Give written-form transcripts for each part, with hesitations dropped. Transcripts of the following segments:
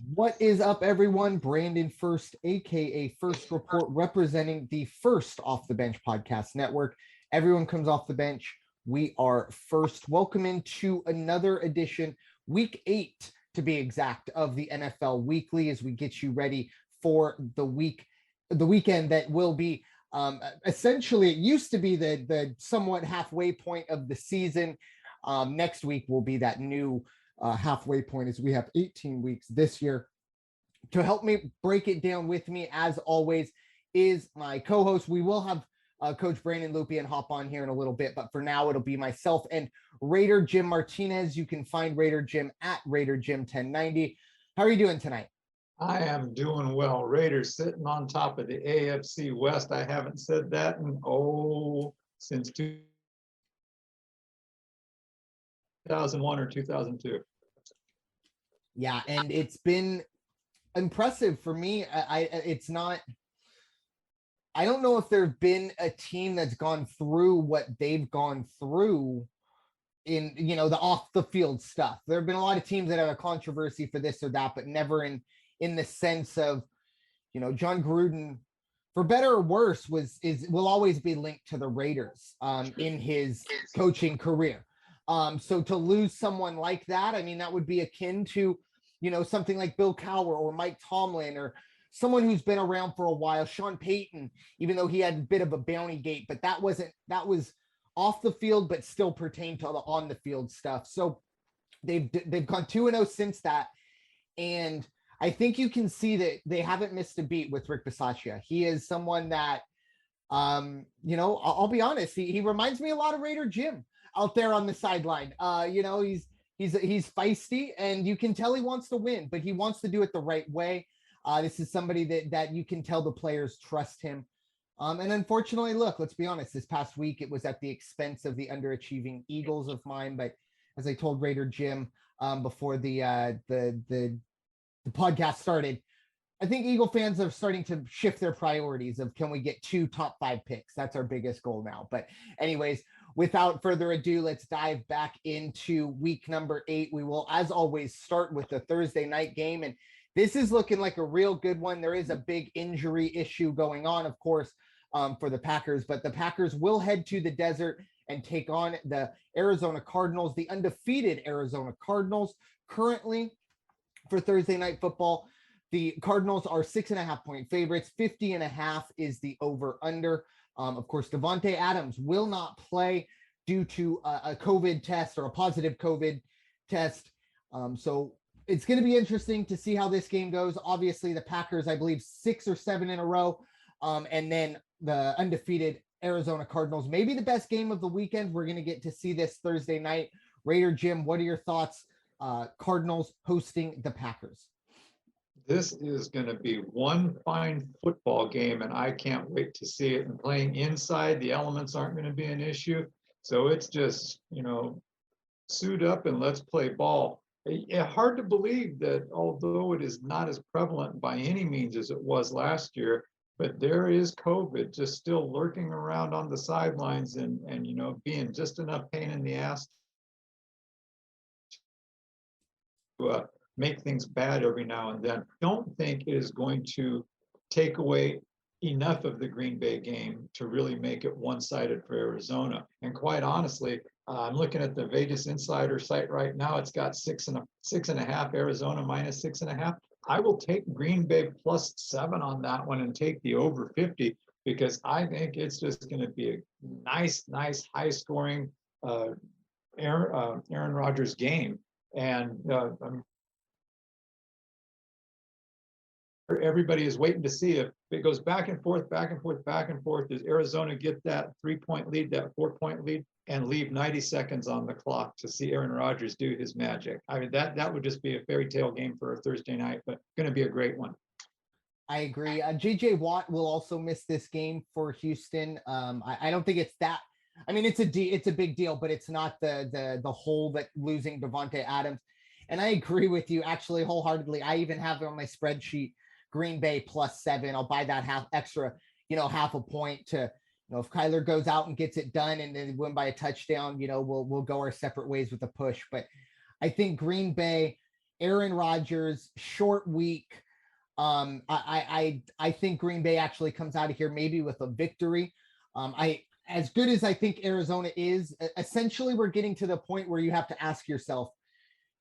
What is up, everyone? Brandon Ferst, aka First Report, representing the First Off the Bench podcast network. Everyone comes off the bench. We are first. Welcome into another edition, week 8 to be exact, of the NFL Weekly as we get you ready for the weekend that will be essentially, it used to be the somewhat halfway point of the season. Next week will be that new halfway point as we have 18 weeks this year. To help me break it down with me, as always, is my co-host. We will have Coach Brandon Lupian hop on here in a little bit, but for now it'll be myself and Raider Jim Martinez. You can find Raider Jim at Raider Jim 1090. How are you doing tonight? I am doing well. Raiders sitting on top of the AFC West. I haven't said that since 2001 or 2002. Yeah, and it's been impressive for me. It's not. I don't know if there's been a team that's gone through what they've gone through in the off the field stuff. There have been a lot of teams that have a controversy for this or that, but never in the sense of John Gruden, for better or worse, will always be linked to the Raiders in his coaching career. So to lose someone like that, I mean, that would be akin to something like Bill Cowher or Mike Tomlin or someone who's been around for a while. Sean Payton, even though he had a bit of a bounty gate, but that was off the field, but still pertained to the on the field stuff. So they've gone 2-0 since that, and I think you can see that they haven't missed a beat with Rick Bisaccia. He is someone that, I'll be honest, he reminds me a lot of Raider Jim out there on the sideline. He's feisty, and you can tell he wants to win, but he wants to do it the right way. This is somebody that you can tell the players trust him. And unfortunately, look, let's be honest, this past week, it was at the expense of the underachieving Eagles of mine. But as I told Raider Jim before the podcast started, I think Eagle fans are starting to shift their priorities of, can we get 2 top 5 picks? That's our biggest goal now. But anyways, without further ado, let's dive back into week number 8. We will, as always, start with the Thursday night game. And this is looking like a real good one. There is a big injury issue going on, of course, for the Packers, but the Packers will head to the desert and take on the Arizona Cardinals, the undefeated Arizona Cardinals. Currently, for Thursday night football, the Cardinals are 6.5-point favorites. 50.5 is the over-under. Of course, Davante Adams will not play due to a COVID test or a positive COVID test. So it's going to be interesting to see how this game goes. Obviously, the Packers, I believe, 6 or 7 in a row. And then the undefeated Arizona Cardinals, maybe the best game of the weekend. We're going to get to see this Thursday night. Raider Jim, what are your thoughts? Cardinals hosting the Packers. This is going to be one fine football game, and I can't wait to see it. And playing inside, the elements aren't going to be an issue. So it's just, suit up and let's play ball. Hard to believe that, although it is not as prevalent by any means as it was last year, but there is COVID just still lurking around on the sidelines and being just enough pain in the ass to make things bad every now and then. Don't think it is going to take away enough of the Green Bay game to really make it one-sided for Arizona. And quite honestly, I'm looking at the Vegas Insider site right now. It's got 6.5, Arizona minus 6.5. I will take Green Bay plus 7 on that one and take the over 50, because I think it's just going to be a nice, high-scoring Aaron Rodgers game. And everybody is waiting to see if it goes back and forth. Does Arizona get that 3-point lead, that 4-point lead, and leave 90 seconds on the clock to see Aaron Rodgers do his magic? I mean, that would just be a fairy tale game for a Thursday night, but going to be a great one. I agree. J.J. Watt will also miss this game for Houston. I don't think it's that. I mean, it's a big deal, but it's not the whole that losing Davante Adams. And I agree with you actually wholeheartedly. I even have it on my spreadsheet, Green Bay plus 7. I'll buy that half a point to, if Kyler goes out and gets it done and then win by a touchdown, we'll go our separate ways with the push. But I think Green Bay, Aaron Rodgers, short week. I think Green Bay actually comes out of here maybe with a victory. I as good as I think Arizona is, essentially we're getting to the point where you have to ask yourself,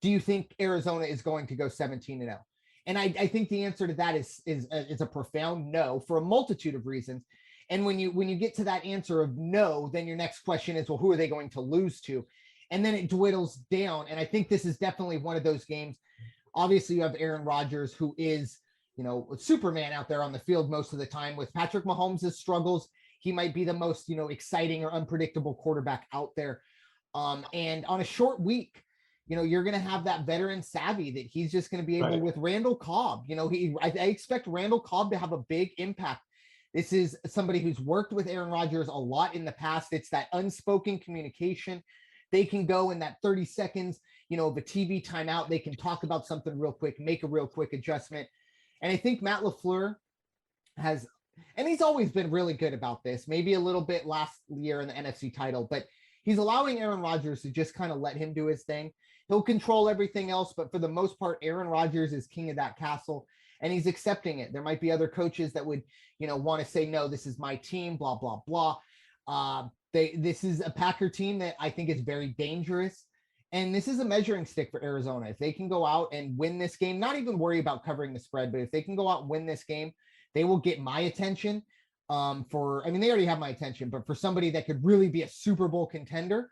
do you think Arizona is going to go 17-0? And I think the answer to that is a profound no for a multitude of reasons. And when you get to that answer of no, then your next question is, well, who are they going to lose to? And then it dwindles down. And I think this is definitely one of those games. Obviously, you have Aaron Rodgers, who is, Superman out there on the field most of the time. With Patrick Mahomes' struggles, he might be the most, exciting or unpredictable quarterback out there. And on a short week, you're going to have that veteran savvy that he's just going to be able Right. with Randall Cobb. I expect Randall Cobb to have a big impact. This is somebody who's worked with Aaron Rodgers a lot in the past. It's that unspoken communication. They can go in that 30 seconds, of a TV timeout. They can talk about something real quick, make a real quick adjustment. And I think Matt LaFleur has, and he's always been really good about this, maybe a little bit last year in the NFC title, but he's allowing Aaron Rodgers to just kind of let him do his thing. He'll control everything else, but for the most part, Aaron Rodgers is king of that castle, and he's accepting it. There might be other coaches that would, want to say, no, this is my team, blah, blah, blah. This is a Packer team that I think is very dangerous. And this is a measuring stick for Arizona. If they can go out and win this game, not even worry about covering the spread, but if they can go out and win this game, they will get my attention. They already have my attention, but for somebody that could really be a Super Bowl contender.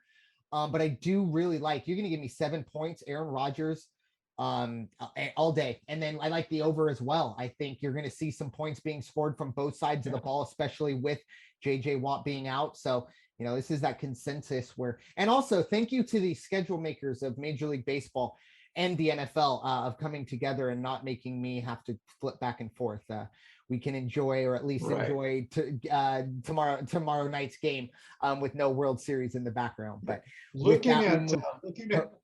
But I do really like, you're going to give me 7 points, Aaron Rodgers, all day. And then I like the over as well. I think you're going to see some points being scored from both sides of the ball, especially with JJ Watt being out. So, this is that consensus where, and also thank you to the schedule makers of Major League Baseball and the NFL of coming together and not making me have to flip back and forth. We can enjoy, or at least enjoy tomorrow night's game with no World Series in the background. But looking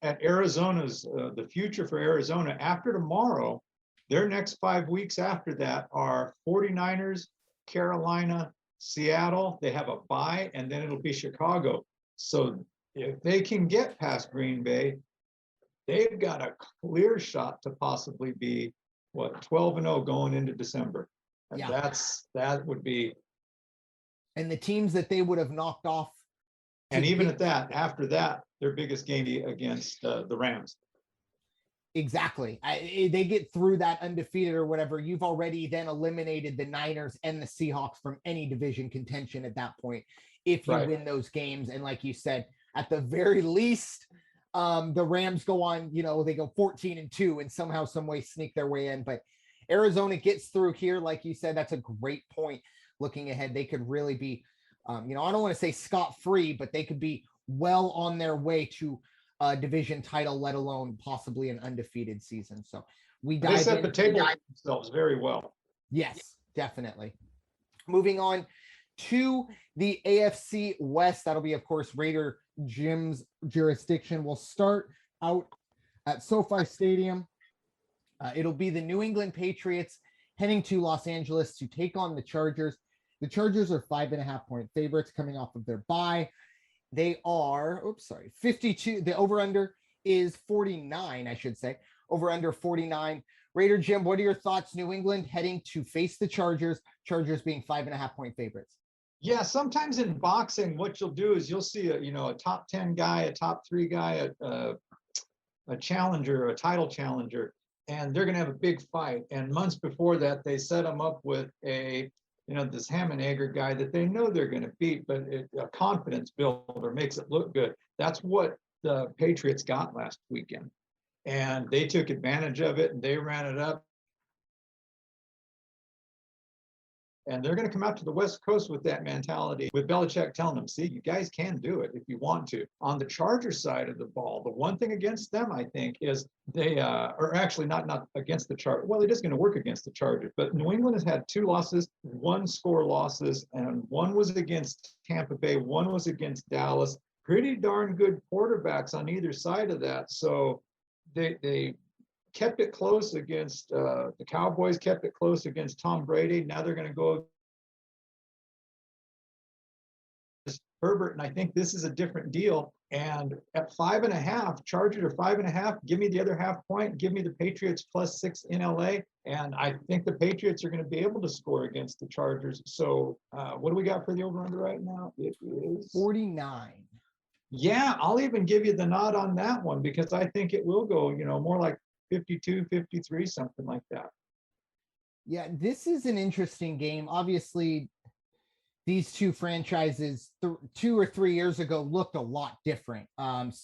at Arizona's the future for Arizona after tomorrow, their next 5 weeks after that are 49ers, Carolina, Seattle. They have a bye, and then it'll be Chicago. So if they can get past Green Bay, they've got a clear shot to possibly be 12-0 going into December. And that would be. And the teams that they would have knocked off. And even at that, after that, their biggest game against the Rams. Exactly. They get through that undefeated or whatever. You've already then eliminated the Niners and the Seahawks from any division contention at that point. If you win those games. And like you said, at the very least, the Rams go on, they go 14-2 and somehow, some way sneak their way in. But Arizona gets through here. Like you said, that's a great point. Looking ahead, they could really be, I don't want to say scot-free, but they could be well on their way to a division title, let alone possibly an undefeated season. So they set the table themselves very well. Yes, definitely. Moving on to the AFC West. That'll be, of course, Raider Jim's jurisdiction. We'll start out at SoFi Stadium. It'll be the New England Patriots heading to Los Angeles to take on the Chargers. The Chargers are 5.5-point favorites coming off of their bye. They are, 52. The over-under is 49, I should say. Over-under 49. Raider Jim, what are your thoughts? New England heading to face the Chargers, Chargers being 5.5-point favorites. Yeah, sometimes in boxing, what you'll do is you'll see a top 10 guy, a top 3 guy, a challenger, a title challenger, and they're going to have a big fight. And months before that, they set them up with this Hammenegger guy that they know they're going to beat, but a confidence builder makes it look good. That's what the Patriots got last weekend. And they took advantage of it, and they ran it up. And they're going to come out to the West Coast with that mentality, with Belichick telling them, see, you guys can do it if you want to. On the Chargers side of the ball, the one thing against them, I think, is they are actually not against the Chargers. Well, it is going to work against the Chargers, but New England has had 2 losses, 1 score losses, and 1 was against Tampa Bay, 1 was against Dallas. Pretty darn good quarterbacks on either side of that. So they kept it close against the Cowboys, kept it close against Tom Brady. Now they're going to go Herbert, and I think this is a different deal. And at 5.5, Chargers are 5.5. Give me the other half point. Give me the Patriots +6 in LA. And I think the Patriots are going to be able to score against the Chargers. So what do we got for the over-under right now? It is 49. Yeah, I'll even give you the nod on that one because I think it will go, more like 52, 53, something like that. Yeah, this is an interesting game. Obviously, these two franchises 2 or 3 years ago looked a lot different,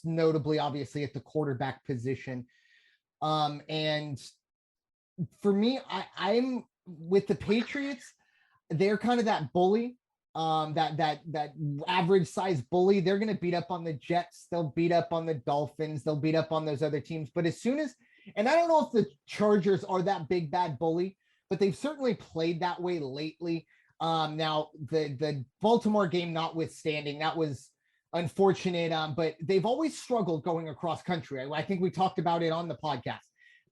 notably, obviously, at the quarterback position. And for me, I'm with the Patriots. They're kind of that bully, that average size bully. They're going to beat up on the Jets. They'll beat up on the Dolphins. They'll beat up on those other teams. But as soon as, and I don't know if the Chargers are that big bad bully, but they've certainly played that way lately. Now the Baltimore game notwithstanding, that was unfortunate. But they've always struggled going across country. I think we talked about it on the podcast.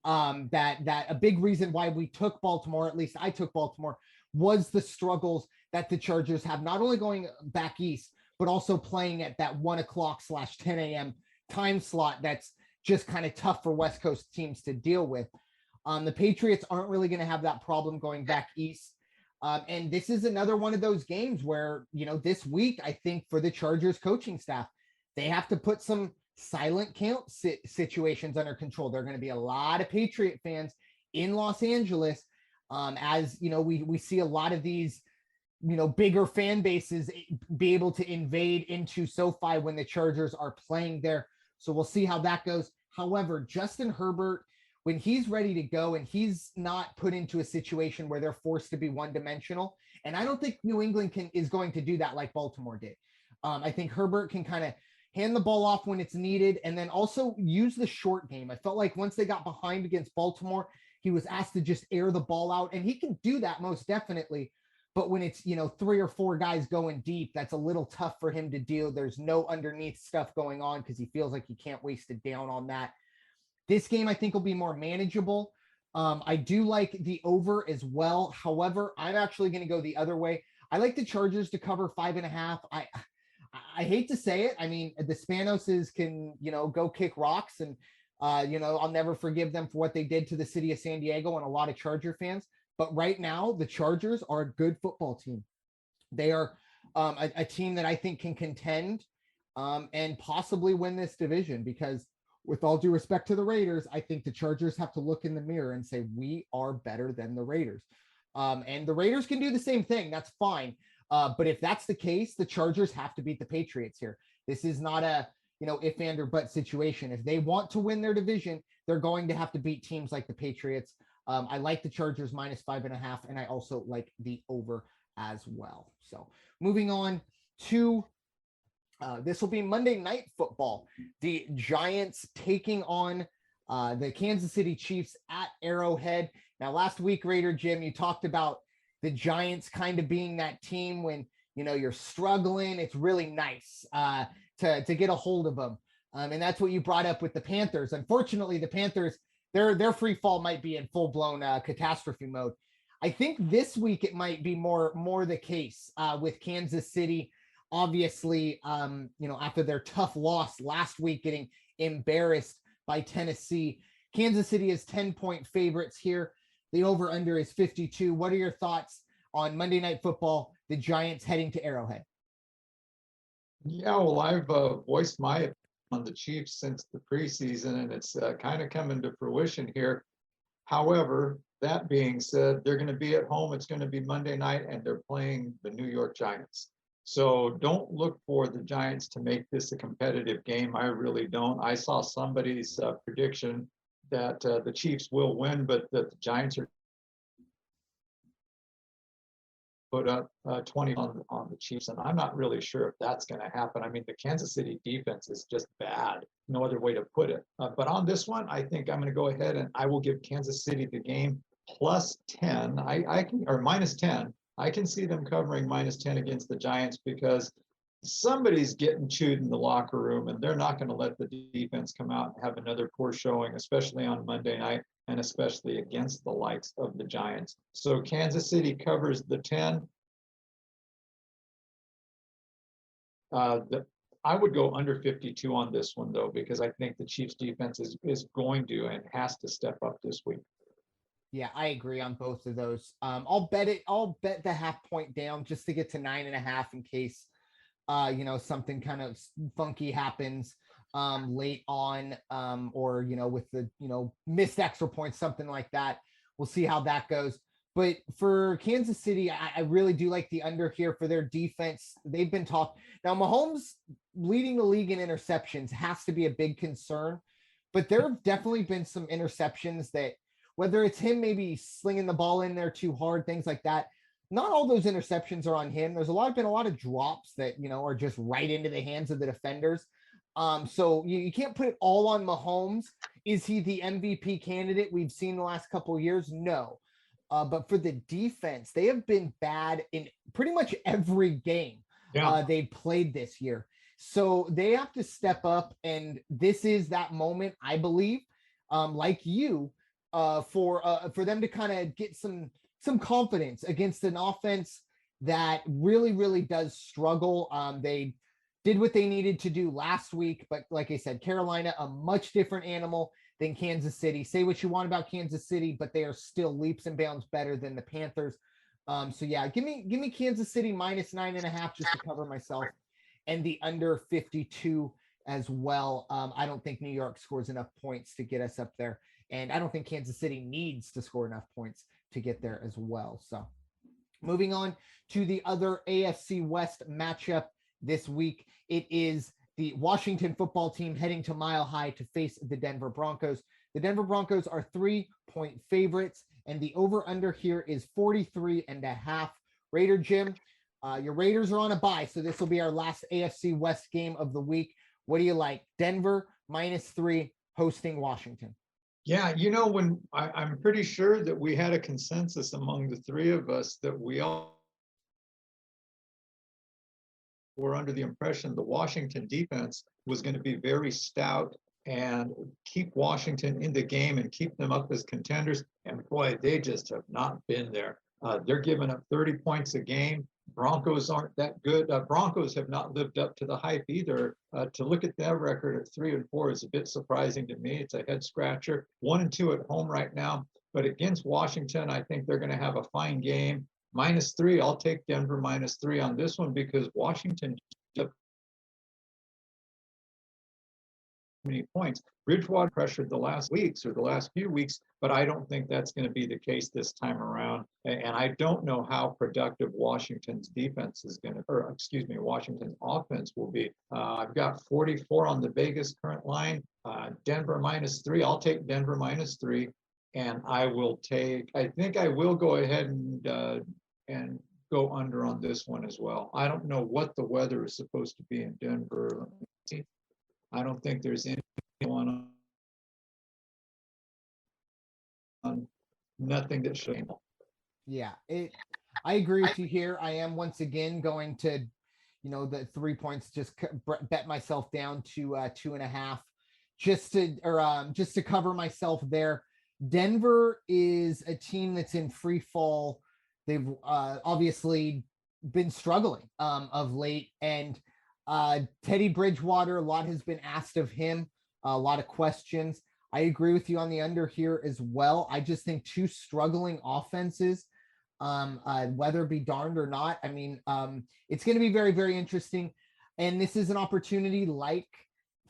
That a big reason why we took Baltimore, at least I took Baltimore, was the struggles that the Chargers have, not only going back east, but also playing at that 1 o'clock / 10 a.m. time slot. That's just kind of tough for West Coast teams to deal with. The Patriots aren't really going to have that problem going back east. And this is another one of those games where, this week, I think for the Chargers coaching staff, they have to put some silent count situations under control. There are going to be a lot of Patriot fans in Los Angeles. As we see a lot of these, bigger fan bases be able to invade into SoFi when the Chargers are playing there. So we'll see how that goes. However, Justin Herbert, when he's ready to go and he's not put into a situation where they're forced to be one-dimensional, and I don't think New England is going to do that like Baltimore did. I think Herbert can kind of hand the ball off when it's needed and then also use the short game. I felt like once they got behind against Baltimore, he was asked to just air the ball out, and he can do that most definitely. But when it's, 3 or 4 guys going deep, that's a little tough for him to deal. There's no underneath stuff going on because he feels like he can't waste it down on that. This game, I think, will be more manageable. I do like the over as well. However, I'm actually going to go the other way. I like the Chargers to cover 5.5. I hate to say it. I mean, the Spanoses can, go kick rocks and, I'll never forgive them for what they did to the city of San Diego and a lot of Charger fans. But right now, the Chargers are a good football team. They are a team that I think can contend and possibly win this division because, with all due respect to the Raiders, I think the Chargers have to look in the mirror and say, we are better than the Raiders. And the Raiders can do the same thing. That's fine. But if that's the case, the Chargers have to beat the Patriots here. This is not a, if and or but situation. If they want to win their division, they're going to have to beat teams like the Patriots. I like the Chargers -5.5, and I also like the over as well. So moving on to this will be Monday Night Football. The Giants taking on the Kansas City Chiefs at Arrowhead. Now, last week, Raider Jim, you talked about the Giants kind of being that team when, you're struggling. It's really nice to get a hold of them. And that's what you brought up with the Panthers. Unfortunately, the Panthers, their free fall might be in full-blown catastrophe mode. I think this week it might be more the case with Kansas City. Obviously, after their tough loss last week, getting embarrassed by Tennessee. Kansas City is 10-point favorites here. The over-under is 52. What are your thoughts on Monday Night Football, the Giants heading to Arrowhead? Yeah, well, I've voiced my opinion on the Chiefs since the preseason, and it's kind of coming to fruition here. However, that being said, they're going to be at home. It's going to be Monday night, and they're playing the New York Giants. So don't look for the Giants to make this a competitive game. I really don't. I saw somebody's prediction that the Chiefs will win, but that the Giants are put up 20 on the Chiefs, and I'm not really sure if that's going to happen. I mean, the Kansas City defense is just bad. No other way to put it. But on this one, I think I'm going to go ahead and I will give Kansas City the game +10. I can, or -10. I can see them covering -10 against the Giants because somebody's getting chewed in the locker room, and they're not going to let the defense come out and have another poor showing, especially on Monday night, and especially against the likes of the Giants. So Kansas City covers the 10. I would go under 52 on this one though, because I think the Chiefs defense is going to and has to step up this week. Yeah, I agree on both of those. I'll bet the half point down just to get to 9.5 in case something kind of funky happens late on, or with the missed extra points, something like that. We'll see how that goes. But for Kansas City, I really do like the under here for their defense. They've been tough. Now, Mahomes leading the league in interceptions has to be a big concern, but there have definitely been some interceptions that, whether it's him maybe slinging the ball in there too hard, things like that, not all those interceptions are on him. There's been a lot of drops that, are just right into the hands of the defenders. So you can't put it all on Mahomes. Is he the MVP candidate we've seen the last couple of years? No. But for the defense, they have been bad in pretty much every game they've played this year. So they have to step up, and this is that moment, I believe, like you, for them to kind of get some confidence against an offense that really, really does struggle. They did what they needed to do last week, but like I said, Carolina, a much different animal than Kansas City. Say what you want about Kansas City, but they are still leaps and bounds better than the Panthers. So yeah, give me Kansas City minus 9.5 just to cover myself, and the under 52 as well. I don't think New York scores enough points to get us up there, and I don't think Kansas City needs to score enough points to get there as well. So moving on to the other AFC West matchup this week, it is the Washington football team heading to Mile High to face the Denver Broncos. The Denver Broncos are 3-point favorites, and the over-under here is 43.5. Raider Jim, your Raiders are on a bye, so this will be our last AFC West game of the week. What do you like? Denver -3 hosting Washington. Yeah, when I'm pretty sure that we had a consensus among the three of us that we all were under the impression the Washington defense was going to be very stout and keep Washington in the game and keep them up as contenders. And boy, they just have not been there. They're giving up 30 points a game. Broncos aren't that good. Broncos have not lived up to the hype either. To look at their record at 3-4 is a bit surprising to me. It's a head scratcher. 1-2 at home right now, but against Washington, I think they're going to have a fine game. -3, I'll take Denver -3 on this one because Washington many points. Bridgewater pressured the last few weeks, but I don't think that's going to be the case this time around. And I don't know how productive Washington's defense is going to, Washington's offense will be. I've got 44 on the Vegas current line. Denver -3. I'll take Denver -3, and I think I will go ahead and go under on this one as well. I don't know what the weather is supposed to be in Denver. Let me see. I don't think there's anyone on nothing that should. Yeah, I agree with you here. I am once again going to, the 3 points, just bet myself down to 2.5, just to cover myself there. Denver is a team that's in free fall. They've obviously been struggling of late, and Teddy Bridgewater, a lot has been asked of him, a lot of questions. I agree with you on the under here as well. I just think two struggling offenses, whether it be darned or not. I mean, it's going to be very, very interesting. And this is an opportunity, like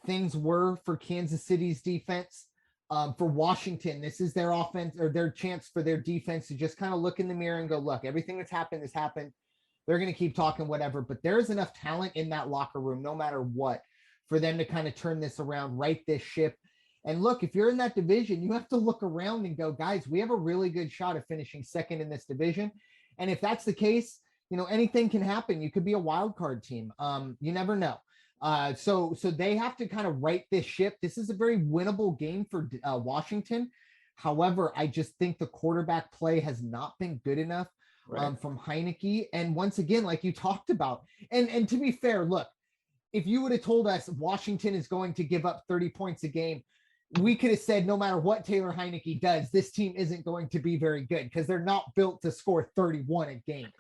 things were for Kansas City's defense. For Washington, this is their offense, or their chance for their defense to just kind of look in the mirror and go, look, everything that's happened has happened. They're going to keep talking, whatever, but there's enough talent in that locker room, no matter what, for them to kind of turn this around, right this ship. And look, if you're in that division, you have to look around and go, guys, we have a really good shot at finishing second in this division. And if that's the case, anything can happen. You could be a wild card team. You never know. So they have to kind of right this ship. This is a very winnable game for Washington. However, I just think the quarterback play has not been good enough from Heineke. And once again, like you talked about, and to be fair, look, if you would have told us Washington is going to give up 30 points a game, we could have said no matter what Taylor Heineke does, this team isn't going to be very good because they're not built to score 31 a game.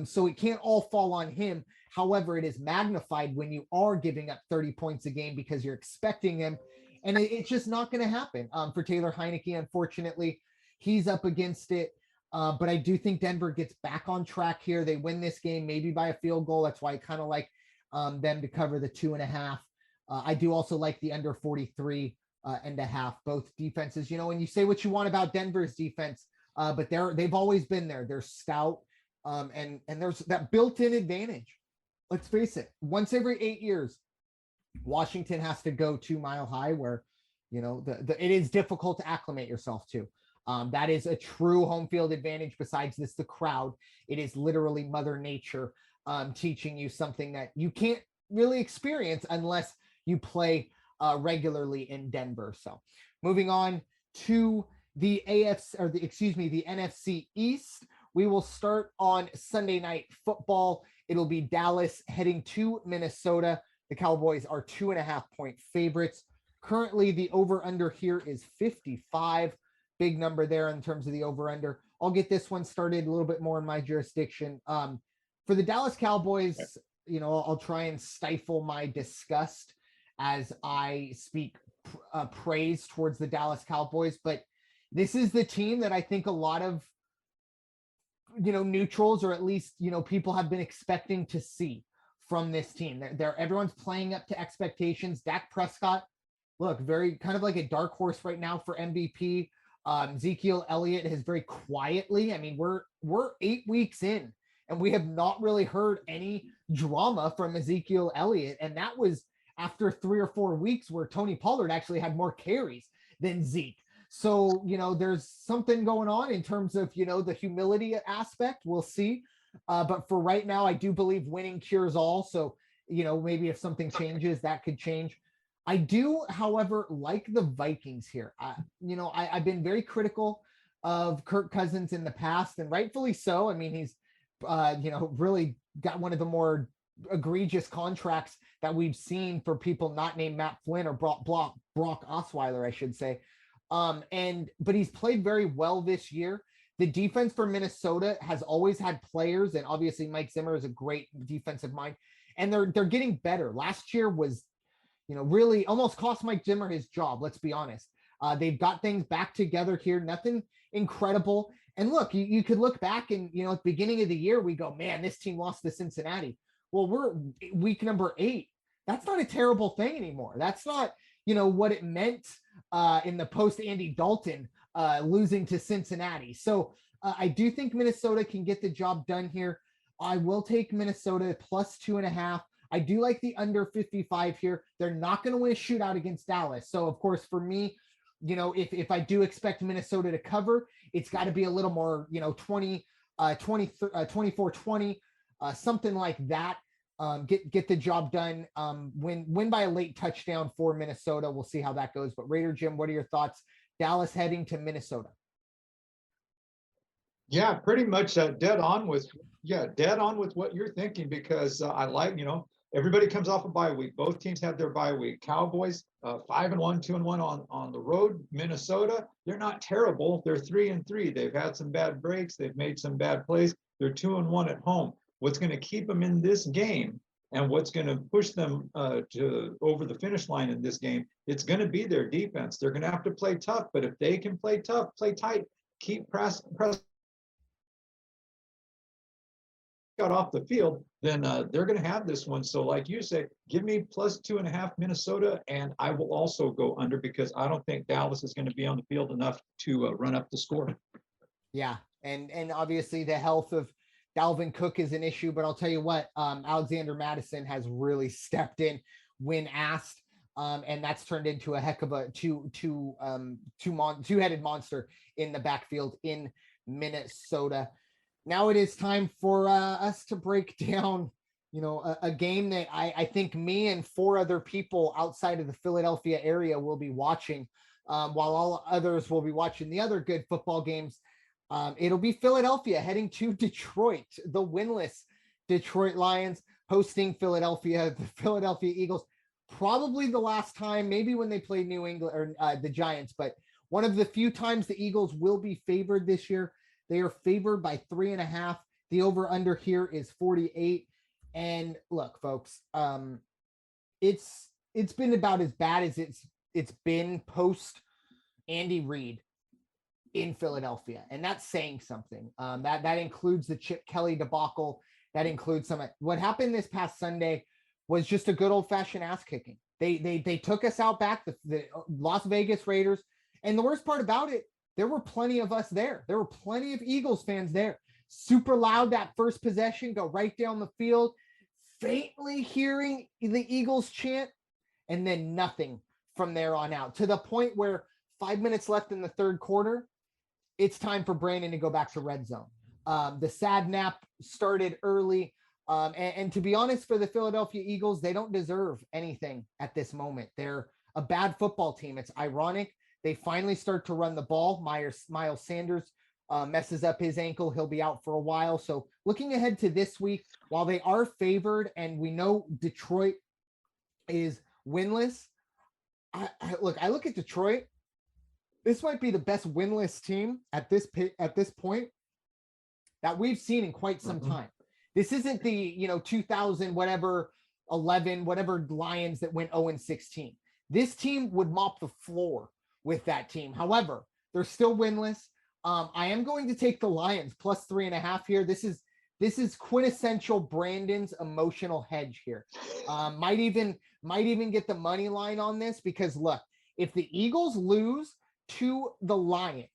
So it can't all fall on him. However, it is magnified when you are giving up 30 points a game because you're expecting him. And it's just not going to happen for Taylor Heineke. Unfortunately, he's up against it. But I do think Denver gets back on track here. They win this game, maybe by a field goal. That's why I kind of like them to cover the 2.5. I do also like the under 43 and a half. Both defenses, you know, when you say what you want about Denver's defense, but they've always been there. They're stout, and there's that built-in advantage. Let's face it. Once every 8 years, Washington has to go 2 Mile High, where you know it is difficult to acclimate yourself to. That is a true home field advantage. Besides this, the crowd. It is literally Mother Nature teaching you something that you can't really experience unless you play regularly in Denver. So moving on to the the NFC East. We will start on Sunday Night Football. It'll be Dallas heading to Minnesota. The Cowboys are 2.5-point favorites. Currently, the over-under here is 55. Big number there in terms of the over-under. I'll get this one started a little bit more in my jurisdiction. For the Dallas Cowboys, you know, I'll try and stifle my disgust as I speak praise towards the Dallas Cowboys, but this is the team that I think a lot of, you know, neutrals, or at least, you know, people have been expecting to see from this team. Everyone's playing up to expectations. Dak Prescott, look, very kind of like a dark horse right now for MVP. Ezekiel Elliott has very quietly, I mean, we're 8 weeks in and we have not really heard any drama from Ezekiel Elliott. And that was after 3 or 4 weeks where Tony Pollard actually had more carries than Zeke. So, you know, there's something going on in terms of, you know, the humility aspect. We'll see. But for right now, I do believe winning cures all. So, you know, maybe if something changes, that could change. I do, however, like the Vikings here. I've been very critical of Kirk Cousins in the past, and rightfully so. I mean, he's, really got one of the more egregious contracts that we've seen for people not named Matt Flynn or Brock Osweiler, I should say. But he's played very well this year. The defense for Minnesota has always had players, and obviously Mike Zimmer is a great defensive mind, and they're getting better. Last year was, you know, really almost cost Mike Zimmer his job. Let's be honest. They've got things back together here. Nothing incredible. And look, you could look back and, you know, at the beginning of the year, we go, man, this team lost to Cincinnati. Well, we're week number 8. That's not a terrible thing anymore. That's not, you know, what it meant in the post Andy Dalton losing to Cincinnati. So I do think Minnesota can get the job done here. I will take Minnesota plus 2.5. I do like the under 55 here. They're not going to win a shootout against Dallas. So, of course, for me, you know, if I do expect Minnesota to cover, it's got to be a little more, you know, 24-20, something like that. Get the job done. Win by a late touchdown for Minnesota. We'll see how that goes. But Raider Jim, what are your thoughts? Dallas heading to Minnesota. Yeah, pretty much dead on with what you're thinking, because I like, you know, everybody comes off a bye week. Both teams have their bye week. Cowboys 5-1, 2-1 on the road. Minnesota, they're not terrible. They're 3-3. They've had some bad breaks. They've made some bad plays. They're 2-1 at home. What's going to keep them in this game and what's going to push them to over the finish line in this game, it's going to be their defense. They're going to have to play tough, but if they can play tough, play tight, keep press got off the field, then they're going to have this one. So like you say, give me plus 2.5 Minnesota, and I will also go under, because I don't think Dallas is going to be on the field enough to run up the score. Yeah, and obviously the health of Dalvin Cook is an issue, but I'll tell you what, Alexander Mattison has really stepped in when asked, and that's turned into a heck of a two-headed monster in the backfield in Minnesota. Now it is time for us to break down, you know, a game that I think me and 4 other people outside of the Philadelphia area will be watching, while all others will be watching the other good football games. It'll be Philadelphia heading to Detroit, the winless Detroit Lions hosting Philadelphia, the Philadelphia Eagles. probably the last time, maybe when they played New England or the Giants, but one of the few times the Eagles will be favored this year. They are favored by 3.5. The over under here is 48. And look, folks, it's been about as bad as it's been post Andy Reid in Philadelphia, and that's saying something. That includes the Chip Kelly debacle. That includes some what happened this past Sunday was just a good old fashioned ass kicking. They took us out back, the Las Vegas Raiders, and the worst part about it, there were plenty of us there. There were plenty of Eagles fans there. Super loud that first possession, go right down the field, faintly hearing the Eagles chant, and then nothing from there on out, to the point where 5 minutes left in the third quarter, it's time for Brandon to go back to red zone. The sad nap started early. And to be honest, for the Philadelphia Eagles, they don't deserve anything at this moment. They're a bad football team. It's ironic. They finally start to run the ball. Miles Sanders messes up his ankle. He'll be out for a while. So looking ahead to this week, while they are favored and we know Detroit is winless, I look at Detroit. This might be the best winless team at this point that we've seen in quite some time. This isn't the 2000 whatever 11 whatever Lions that went 0-16. This team would mop the floor with that team. However, they're still winless. I am going to take the Lions plus 3.5 here. This is quintessential Brandon's emotional hedge here. Might even get the money line on this, because look, if the Eagles lose to the Lions,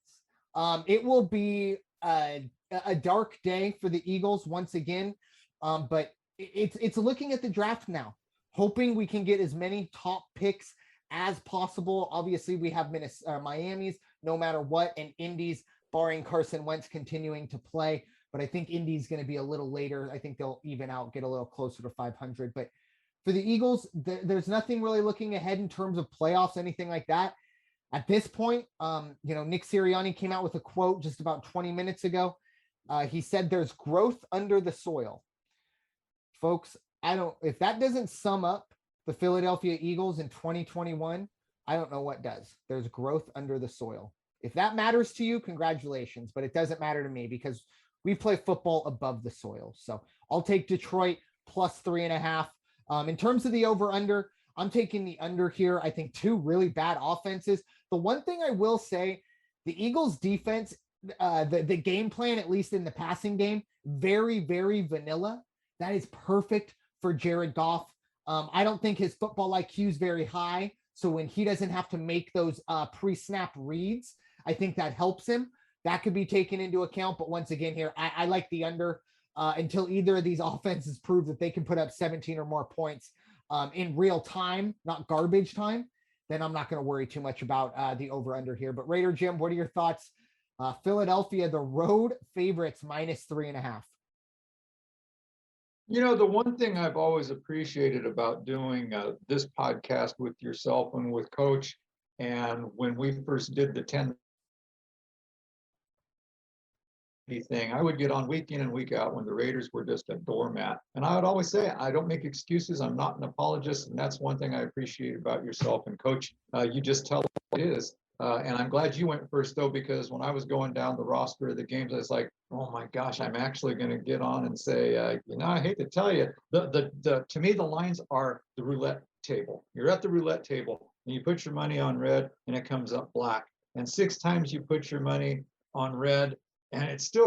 it will be a dark day for the Eagles once again. But it's looking at the draft now, hoping we can get as many top picks as possible. Obviously, we have Miami's no matter what, and Indy's barring Carson Wentz continuing to play. But I think Indy's going to be a little later. I think they'll even out, get a little closer to 500. But for the Eagles, there's nothing really looking ahead in terms of playoffs, anything like that. At this point, Nick Sirianni came out with a quote just about 20 minutes ago. He said there's growth under the soil. Folks, if that doesn't sum up the Philadelphia Eagles in 2021, I don't know what does. There's growth under the soil. If that matters to you, congratulations, but it doesn't matter to me because we play football above the soil. So I'll take Detroit plus 3.5. In terms of the over-under, I'm taking the under here. I think two really bad offenses. The one thing I will say, the Eagles defense, the game plan, at least in the passing game, very, very vanilla. That is perfect for Jared Goff. I don't think his football IQ is very high. So when he doesn't have to make those pre-snap reads, I think that helps him. That could be taken into account. But once again here, I like the under until either of these offenses prove that they can put up 17 or more points in real time, not garbage time. Then I'm not going to worry too much about the over-under here. But Raider Jim, what are your thoughts? Philadelphia, the road favorites, minus 3.5. The one thing I've always appreciated about doing this podcast with yourself and with Coach, and when we first did the 10 thing, I would get on week in and week out when the Raiders were just a doormat. And I would always say, I don't make excuses. I'm not an apologist. And that's one thing I appreciate about yourself and Coach. You just tell what it is. And I'm glad you went first, though, because when I was going down the roster of the games, I was like, oh, my gosh, I'm actually going to get on and say, I hate to tell you, to me, the lines are the roulette table. You're at the roulette table and you put your money on red and it comes up black. And 6 times you put your money on red and it still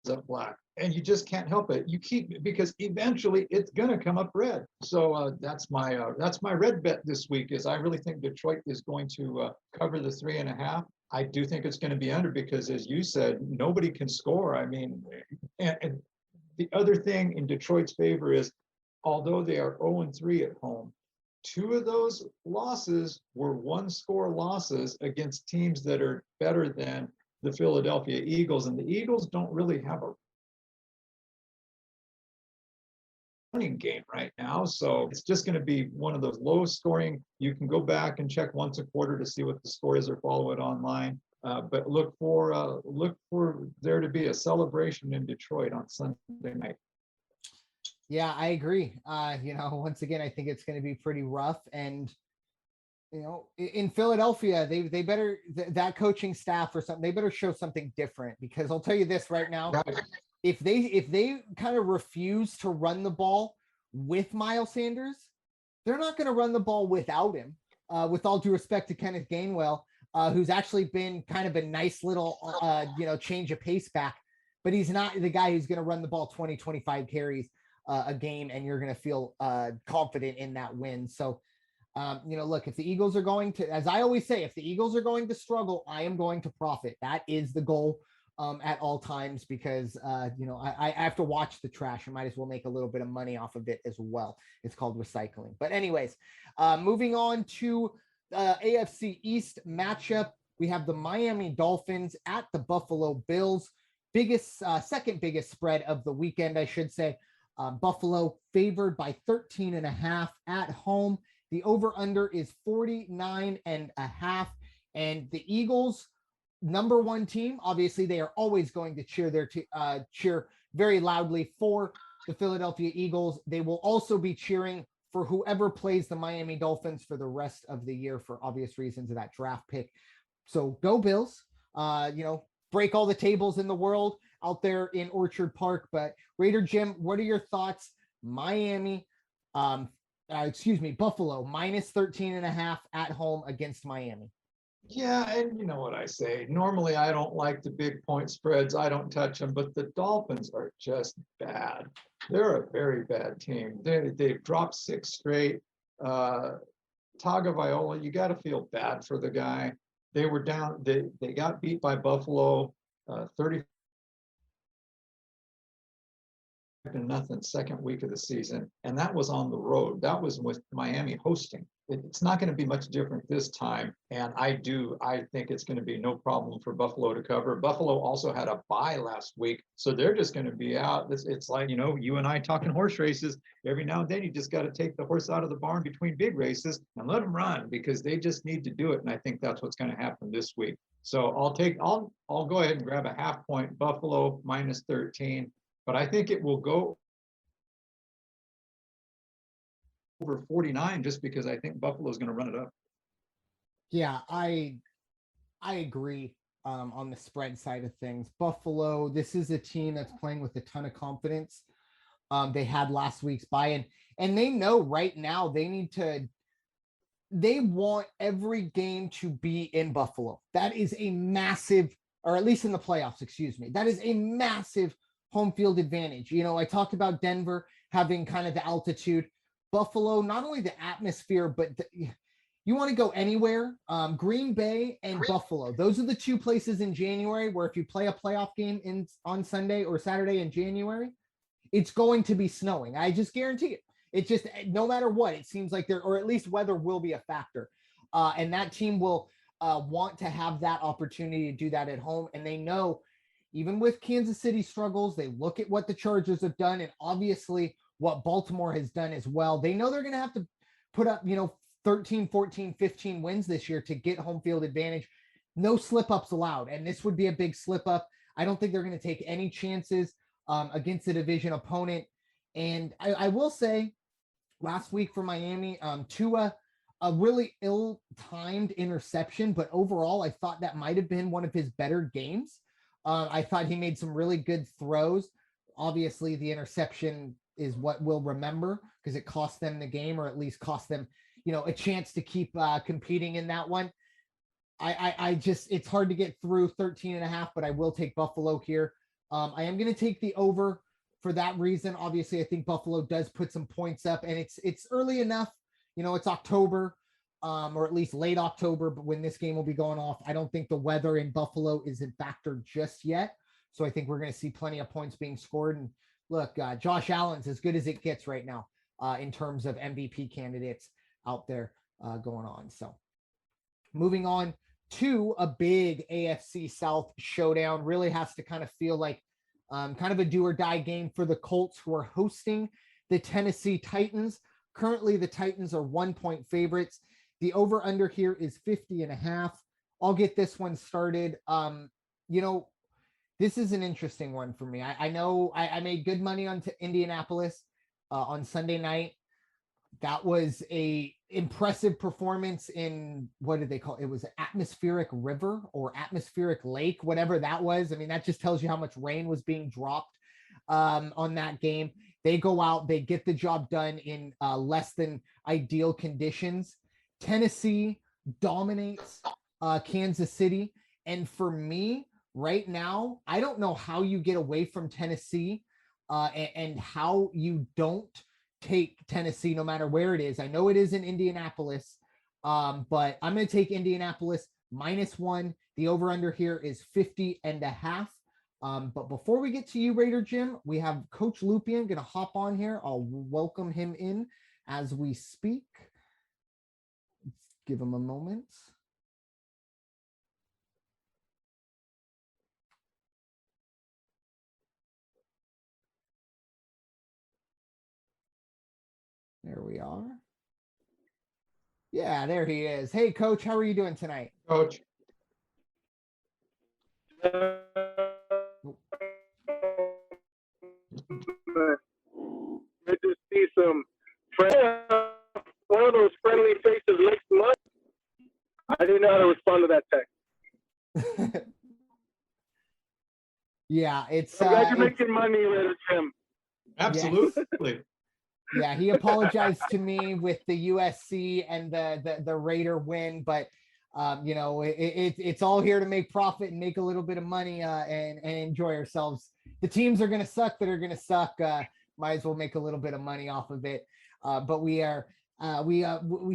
comes up black. And you just can't help it. You keep, because eventually it's going to come up red. So that's my red bet this week. Is I really think Detroit is going to cover the 3.5. I do think it's going to be under because, as you said, nobody can score. I mean, and the other thing in Detroit's favor is, although they are 0-3 at home, 2 of those losses were 1-score losses against teams that are better than the Philadelphia Eagles, and the Eagles don't really have a running game right now. So it's just going to be one of those low scoring. You can go back and check once a quarter to see what the score is or follow it online. But look for there to be a celebration in Detroit on Sunday night. Yeah, I agree. Once again, I think it's going to be pretty rough. And in Philadelphia, they better that coaching staff or something. They better show something different, because I'll tell you this right now: Right. if they kind of refuse to run the ball with Miles Sanders, they're not going to run the ball without him. With all due respect to Kenneth Gainwell, who's actually been kind of a nice little change of pace back, but he's not the guy who's going to run the ball 20, 25 carries a game, and you're going to feel confident in that win. So look, if the Eagles are going to, as I always say, if the Eagles are going to struggle, I am going to profit. That is the goal at all times, because I have to watch the trash. I might as well make a little bit of money off of it as well. It's called recycling. But anyways, moving on to AFC East matchup, we have the Miami Dolphins at the Buffalo Bills. Second biggest spread of the weekend, I should say. Buffalo favored by 13.5 at home. The over-under is 49.5. And the Eagles, number one team, obviously they are always going to cheer very loudly for the Philadelphia Eagles. They will also be cheering for whoever plays the Miami Dolphins for the rest of the year, for obvious reasons of that draft pick. So go Bills. Break all the tables in the world out there in Orchard Park. But Raider Jim, what are your thoughts? Buffalo minus 13.5 at home against Miami. Yeah, and you know what I say. Normally, I don't like the big point spreads. I don't touch them, but the Dolphins are just bad. They're a very bad team. They've dropped 6 straight. Tagovailoa, you got to feel bad for the guy. They were down. They got beat by Buffalo, 30 to nothing, second week of the season, and that was on the road. That was with Miami hosting. It's not going to be much different this time, and I think it's going to be no problem for Buffalo to cover. Buffalo also had a bye last week, so they're just going to be out. It's like, you and I talking horse races. Every now and then you just got to take the horse out of the barn between big races and let them run, because they just need to do it, and I think that's what's going to happen this week. So I'll go ahead and grab a half point Buffalo minus 13. But I think it will go over 49, just because I think Buffalo is going to run it up. Yeah, I agree on the spread side of things. Buffalo, this is a team that's playing with a ton of confidence. They had last week's buy-in, and they know right now they want every game to be in Buffalo. That is a massive, or at least in the playoffs, excuse me. That is a massive home field advantage. I talked about Denver having kind of the altitude. Buffalo, not only the atmosphere, but you want to go anywhere. Green Bay and Buffalo, those are the two places in January where if you play a playoff game on Sunday or Saturday in January, it's going to be snowing. I just guarantee it. It's just, no matter what, it seems like or at least weather will be a factor. And that team will want to have that opportunity to do that at home. And they know, even with Kansas City struggles, they look at what the Chargers have done, and obviously what Baltimore has done as well. They know they're going to have to put up, 13, 14, 15 wins this year to get home field advantage. No slip ups allowed. And this would be a big slip up. I don't think they're going to take any chances against a division opponent. And I will say, last week for Miami, Tua, a really ill-timed interception, but overall, I thought that might have been one of his better games. I thought he made some really good throws. Obviously, the interception is what we'll remember, because it cost them the game, or at least cost them, a chance to keep competing in that one. It's hard to get through 13.5, but I will take Buffalo here. I am going to take the over for that reason. Obviously, I think Buffalo does put some points up, and it's early enough. It's October. Or at least late October, but when this game will be going off, I don't think the weather in Buffalo is a factor just yet. So I think we're going to see plenty of points being scored. And look, Josh Allen's as good as it gets right now in terms of MVP candidates out there going on. So moving on to a big AFC South showdown, really has to kind of feel like kind of a do or die game for the Colts, who are hosting the Tennessee Titans. Currently, the Titans are 1-point favorites. The over-under here is 50.5. I'll get this one started. This is an interesting one for me. I know I made good money on Indianapolis. on Sunday night. That was a impressive performance in, what did they call it? It was an atmospheric river or atmospheric lake, whatever that was. I mean, that just tells you how much rain was being dropped on that game. They go out, they get the job done in less than ideal conditions. Tennessee dominates Kansas City. And for me, right now, I don't know how you get away from Tennessee and how you don't take Tennessee no matter where it is. I know it is in Indianapolis, but I'm going to take Indianapolis -1. The over-under here is 50.5. But before we get to you, Raider Jim, we have Coach Lupian going to hop on here. I'll welcome him in as we speak. Let's give him a moment. There we are. Yeah, there he is. Hey, Coach, how are you doing tonight? Coach. Good to see some one of those friendly faces next month. I didn't know how to respond to that text. Yeah, it's. I'm glad you're making money, Raider Jim. Absolutely. Yeah, he apologized to me with the USC and the Raider win, but you know, it's all here to make profit and make a little bit of money and enjoy ourselves. The teams are going to suck that are going to suck. Might as well make a little bit of money off of it. But we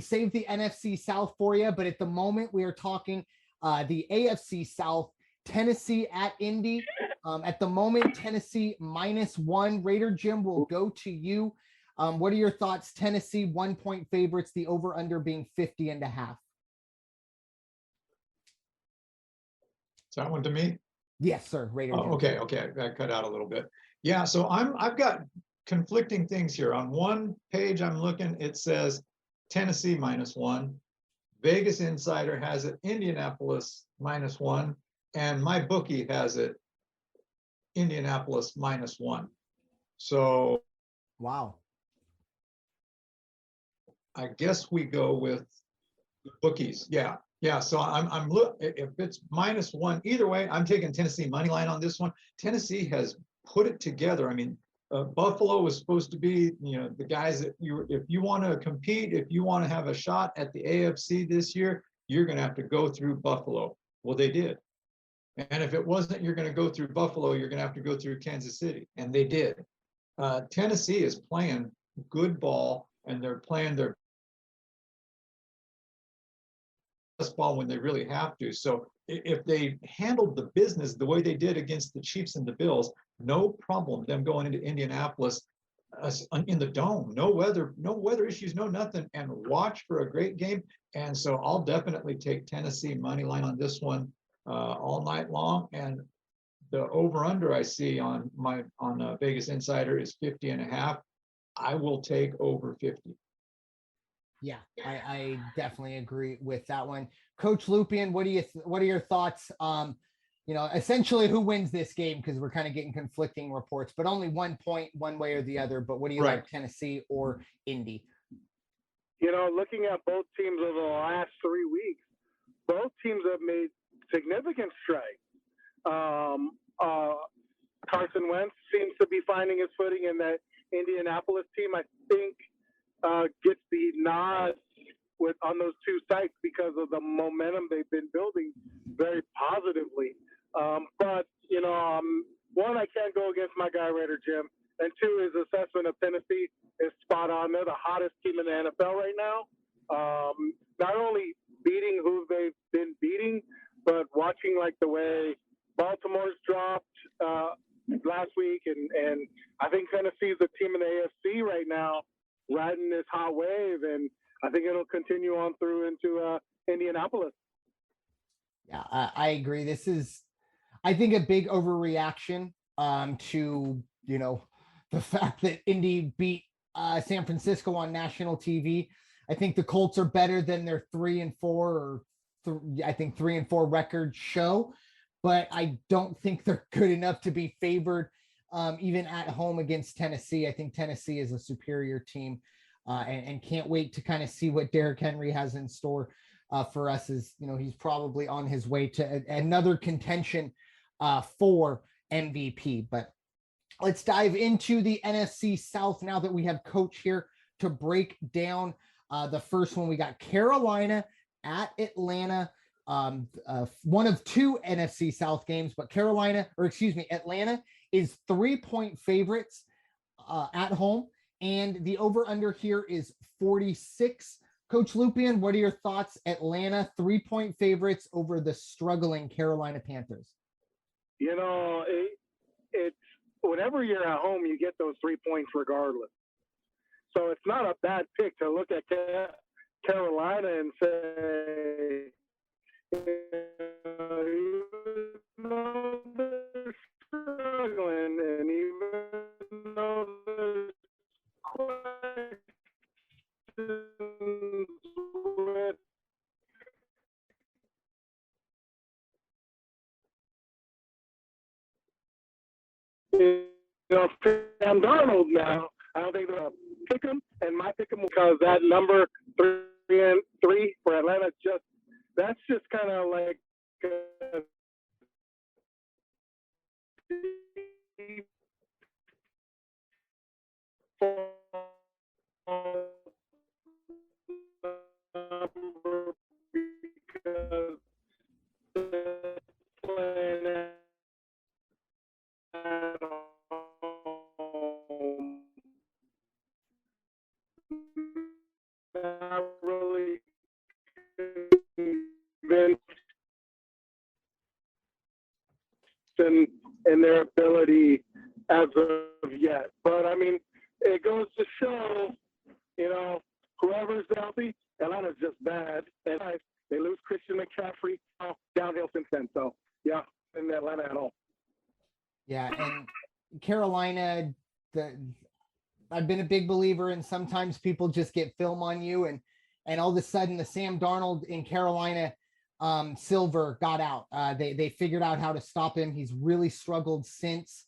saved the NFC South for you. But at the moment, we are talking the AFC South. Tennessee at Indy. At the moment, Tennessee -1. Raider Jim will go to you. What are your thoughts? Tennessee 1-point favorites, the over-under being 50.5. Is that one to me? Yes, sir. Raider Jim. Okay. That cut out a little bit. Yeah, so I've got conflicting things here. On one page I'm looking, it says Tennessee -1. Vegas Insider has it Indianapolis -1, and my bookie has it Indianapolis -1. So wow. I guess we go with bookies. Yeah. So I'm look, if it's -1, either way, I'm taking Tennessee money line on this one. Tennessee has put it together. I mean, Buffalo was supposed to be, the guys that if you want to compete, if you want to have a shot at the AFC this year, you're going to have to go through Buffalo. Well, they did. And if it wasn't, you're going to go through Buffalo, you're going to have to go through Kansas City. And they did. Tennessee is playing good ball, and they're playing their best ball when they really have to. So if they handled the business the way they did against the Chiefs and the Bills, no problem them going into Indianapolis in the dome, no weather issues, no nothing, and watch for a great game. And so I'll definitely take Tennessee money line on this one all night long. And the over-under I see on Vegas Insider is 50.5. I will take over 50. Yeah, I definitely agree with that one. Coach Lupian, what are your thoughts? Essentially who wins this game, because we're kind of getting conflicting reports, but only 1 point one way or the other. But what do you like, Tennessee or Indy? Looking at both teams over the last 3 weeks, both teams have made significant strides. Carson Wentz seems to be finding his footing in that Indianapolis team. I think gets the nod on those two sites because of the momentum they've been building very positively. But one, I can't go against my guy Raider Jim, and two, his assessment of Tennessee is spot on. They're the hottest team in the NFL right now. Not only beating who they've been beating, but watching like the way Baltimore's dropped last week, and I think Tennessee's the team in the AFC right now, riding this hot wave, and I think it'll continue on through into Indianapolis. Yeah, I agree. This is, I think, a big overreaction to the fact that Indy beat San Francisco on national TV. I think the Colts are better than their 3-4 or I think 3-4 record show, but I don't think they're good enough to be favored even at home against Tennessee. I think Tennessee is a superior team, and can't wait to kind of see what Derrick Henry has in store for us. Is, he's probably on his way to another contention for MVP. But let's dive into the NFC South now that we have Coach here to break down the first one. We got Carolina at Atlanta. One of two NFC South games, but Atlanta is 3-point favorites at home, and the over-under here is 46. Coach Lupian, what are your thoughts? Atlanta 3-point favorites over the struggling Carolina Panthers. It's whenever you're at home, you get those 3 points regardless. So it's not a bad pick to look at Carolina and say, even though they're struggling, and even though there's questions with Sam Darnold now, I don't think they're going to pick him, and my pick him because that number 3 for Atlanta, that's just kind of like because they're playing at home. Not really convinced in their ability as of yet. But I mean, it goes to show, whoever's healthy, Atlanta's just bad. And they lose Christian McCaffrey, downhill since then. So yeah, in Atlanta at all. Yeah, and Carolina, I've been a big believer in sometimes people just get film on you, and all of a sudden the Sam Darnold in Carolina silver got out. They figured out how to stop him. He's really struggled since,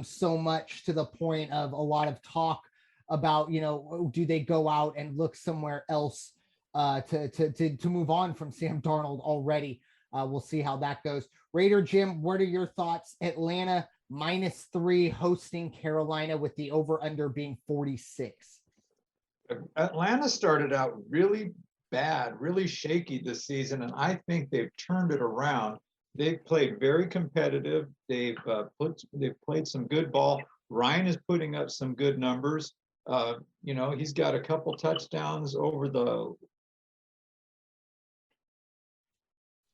so much to the point of a lot of talk about, do they go out and look somewhere else to move on from Sam Darnold already? We'll see how that goes. Raider Jim, what are your thoughts? Atlanta -3 hosting Carolina with the over-under being 46. Atlanta started out really bad, really shaky this season, and I think they've turned it around. They've played very competitive. They've played some good ball. Ryan is putting up some good numbers. He's got a couple touchdowns over the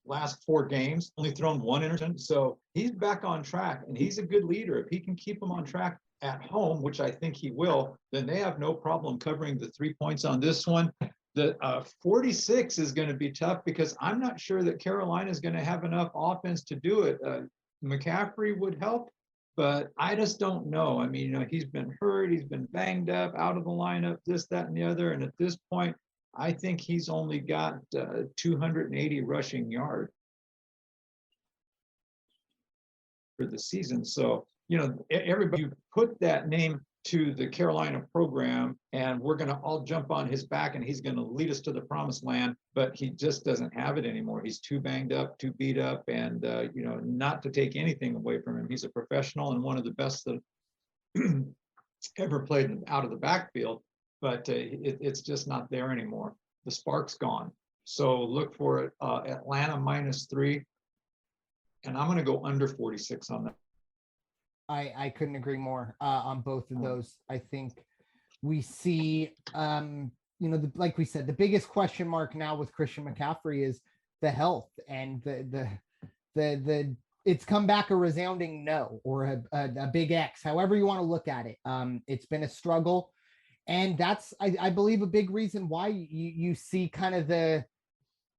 last 4 games, only thrown 1 interception. So he's back on track, and he's a good leader. If he can keep them on track at home, which I think he will, then they have no problem covering the 3 points on this one. The 46 is going to be tough because I'm not sure that Carolina is going to have enough offense to do it. McCaffrey would help, but I just don't know. I mean, he's been hurt, he's been banged up, out of the lineup, this, that, and the other. And at this point, I think he's only got 280 rushing yards for the season. So, everybody, you put that name to the Carolina program, and we're going to all jump on his back, and he's going to lead us to the promised land, but he just doesn't have it anymore. He's too banged up, too beat up, and, not to take anything away from him. He's a professional and one of the best that ever played out of the backfield, but it's just not there anymore. The spark's gone. So look for it. Atlanta -3, and I'm going to go under 46 on that. I couldn't agree more on both of those. I think we see, like we said, the biggest question mark now with Christian McCaffrey is the health, and the it's come back a resounding no, or a big X, however you want to look at it. It's been a struggle, and that's I believe a big reason why you see kind of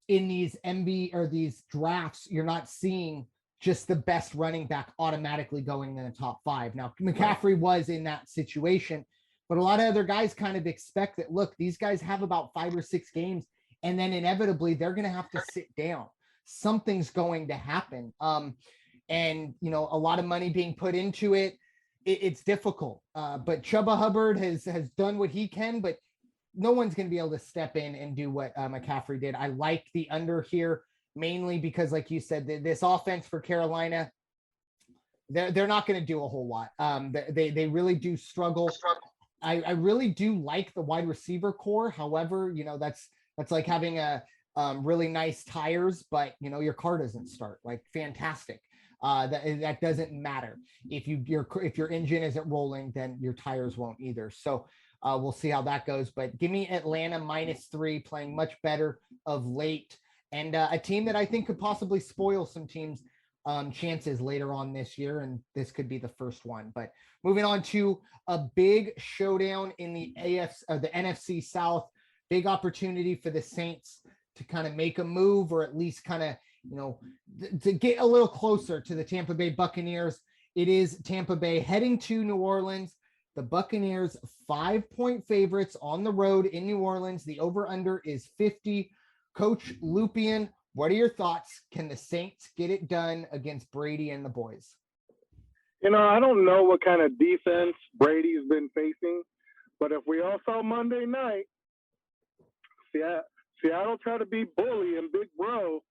in these MB or these drafts, you're not seeing just the best running back automatically going in the top 5. Now, McCaffrey was in that situation, but a lot of other guys kind of expect that, look, these guys have about 5 or 6 games, and then inevitably they're going to have to sit down. Something's going to happen. And, a lot of money being put into it. it's difficult. But Chuba Hubbard has done what he can, but no one's going to be able to step in and do what McCaffrey did. I like the under here mainly because, like you said, this offense for Carolina, they're not going to do a whole lot. They really do struggle. I really do like the wide receiver core. However, that's like having a really nice tires, but your car doesn't start. Like, fantastic. That doesn't matter. If your engine isn't rolling, then your tires won't either. So we'll see how that goes. But give me Atlanta -3, playing much better of late, and a team that I think could possibly spoil some teams' chances later on this year, and this could be the first one. But moving on to a big showdown in the NFC South, big opportunity for the Saints to kind of make a move, or at least kind of to get a little closer to the Tampa Bay Buccaneers. It is Tampa Bay heading to New Orleans. The Buccaneers 5-point favorites on the road in New Orleans. The over-under is 50. Coach Lupian, what are your thoughts? Can the Saints get it done against Brady and the boys? I don't know what kind of defense Brady's been facing, but if we all saw Monday night, Seattle tried to be bully and big bro,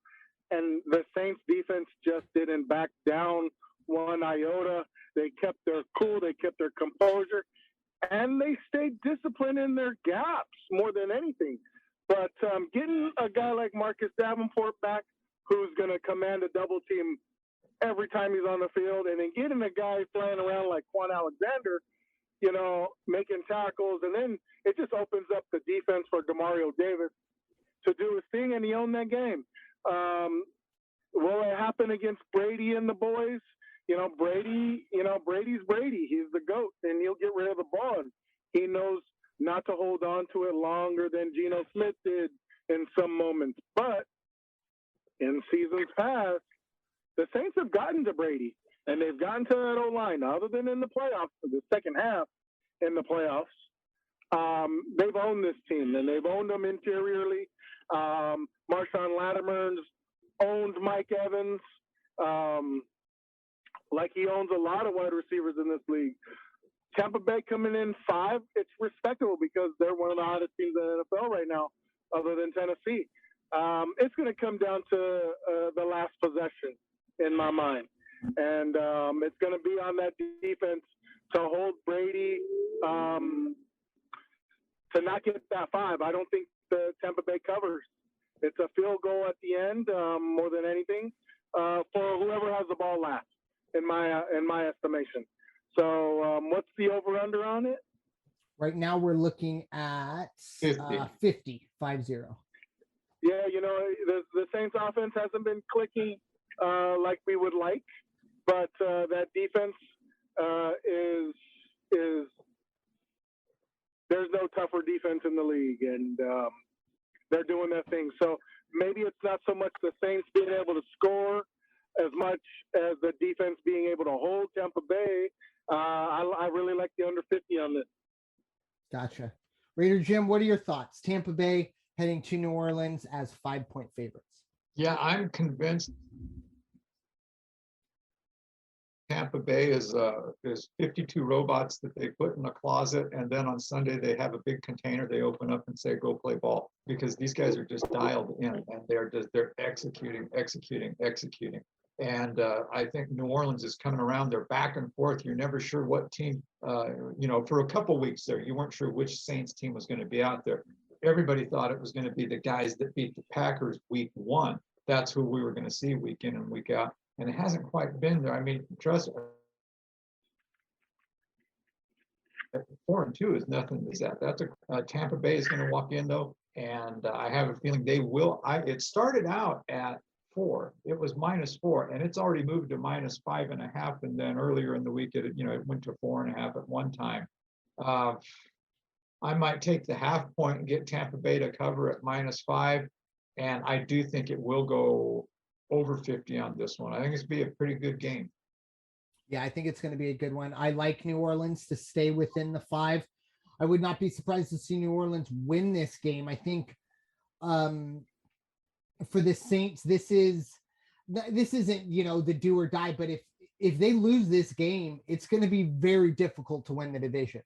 and the Saints defense just didn't back down one iota. They kept their cool, they kept their composure, and they stayed disciplined in their gaps more than anything. But getting a guy like Marcus Davenport back, who's going to command a double team every time he's on the field, and then getting a guy flying around like Quan Alexander, making tackles, and then it just opens up the defense for Demario Davis to do his thing, and he owned that game. Will it happen against Brady and the boys? Brady's Brady. He's the GOAT, and he'll get rid of the ball. And he knows not to hold on to it longer than Geno Smith did in some moments. But in seasons past, the Saints have gotten to Brady, and they've gotten to that O-line. Other than in the playoffs, the second half in the playoffs, they've owned this team, and they've owned them interiorly. Marshawn Lattimer's owned Mike Evans like he owns a lot of wide receivers in this league. Tampa Bay coming in 5, it's respectable because they're one of the hottest teams in the NFL right now, other than Tennessee. It's going to come down to the last possession in my mind. And it's going to be on that defense to hold Brady to not get that 5. I don't think the Tampa Bay covers. It's a field goal at the end more than anything for whoever has the ball last, in my estimation. So what's the over-under on it? Right now we're looking at 50. Yeah, the Saints offense hasn't been clicking like we would like, but that defense is there's no tougher defense in the league, and they're doing their thing. So maybe it's not so much the Saints being able to score as much as the defense being able to hold Tampa Bay. I really like the under 50 on this. Gotcha. Raider Jim, what are your thoughts? Tampa Bay heading to New Orleans as 5-point favorites. Yeah, I'm convinced Tampa Bay is 52 robots that they put in a closet, and then on Sunday they have a big container they open up and say, go play ball, because these guys are just dialed in, and they're executing. And I think New Orleans is coming around. They're back and forth. You're never sure what team, for a couple weeks there, you weren't sure which Saints team was going to be out there. Everybody thought it was going to be the guys that beat the Packers week 1. That's who we were going to see week in and week out. And it hasn't quite been there. I mean, trust me, 4-2 is nothing to that. That's Tampa Bay is going to walk in though, and I have a feeling they will. It started out at 4. It was -4, and it's already moved to -5.5. And then earlier in the week, it went to 4.5 at one time. I might take the half point and get Tampa Bay to cover at -5, and I do think it will go over 50 on this one. I think it's going to be a pretty good game. Yeah, I think it's going to be a good one. I like New Orleans to stay within the 5. I would not be surprised to see New Orleans win this game. I think for the Saints, this isn't, the do or die, but if they lose this game, it's going to be very difficult to win the division.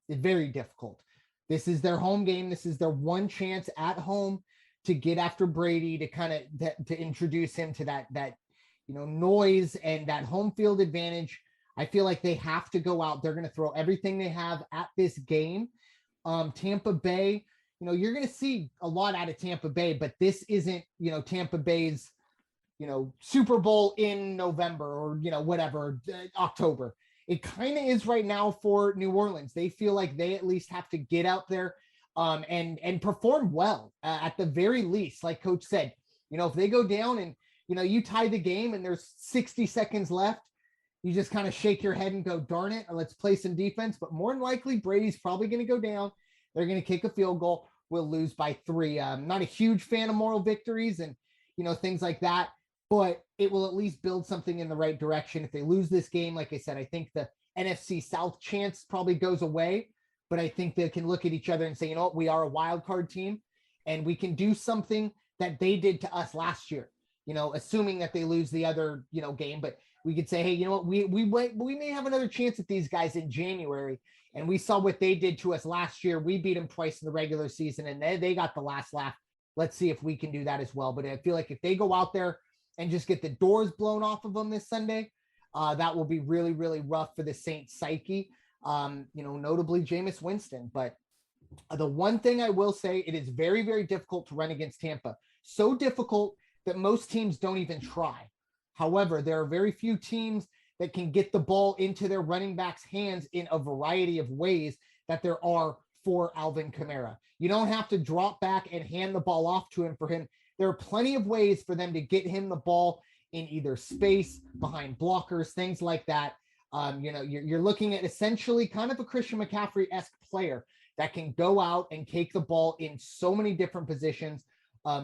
Very difficult. This is their home game. This is their one chance at home to get after Brady, to kind of to introduce him to that noise and that home field advantage. I feel like they have to go out. They're going to throw everything they have at this game. Tampa Bay, you're going to see a lot out of Tampa Bay, but this isn't, Tampa Bay's, Super Bowl in November or, whatever, October. It kind of is right now for New Orleans. They feel like they at least have to get out there and perform well at the very least. Like Coach said, if they go down and, you tie the game and there's 60 seconds left, you just kind of shake your head and go, darn it, let's play some defense. But more than likely, Brady's probably going to go down. They're going to kick a field goal. We'll lose by 3. I'm not a huge fan of moral victories and, things like that, but it will at least build something in the right direction. If they lose this game, like I said, I think the NFC South chance probably goes away, but I think they can look at each other and say, we are a wild card team and we can do something that they did to us last year, assuming that they lose the other, game, but we could say, hey, we may have another chance at these guys in January. And we saw what they did to us last year. We beat them twice in the regular season and they got the last laugh. Let's see if we can do that as well. But I feel like if they go out there and just get the doors blown off of them this Sunday, that will be really, really rough for the Saints psyche. Notably Jameis Winston. But the one thing I will say, it is very, very difficult to run against Tampa. So difficult that most teams don't even try. However, there are very few teams that can get the ball into their running backs' hands in a variety of ways that there are for Alvin Kamara. You don't have to drop back and hand the ball off to him for him. There are plenty of ways for them to get him the ball in either space, behind blockers, things like that. You're looking at essentially kind of a Christian McCaffrey-esque player that can go out and take the ball in so many different positions.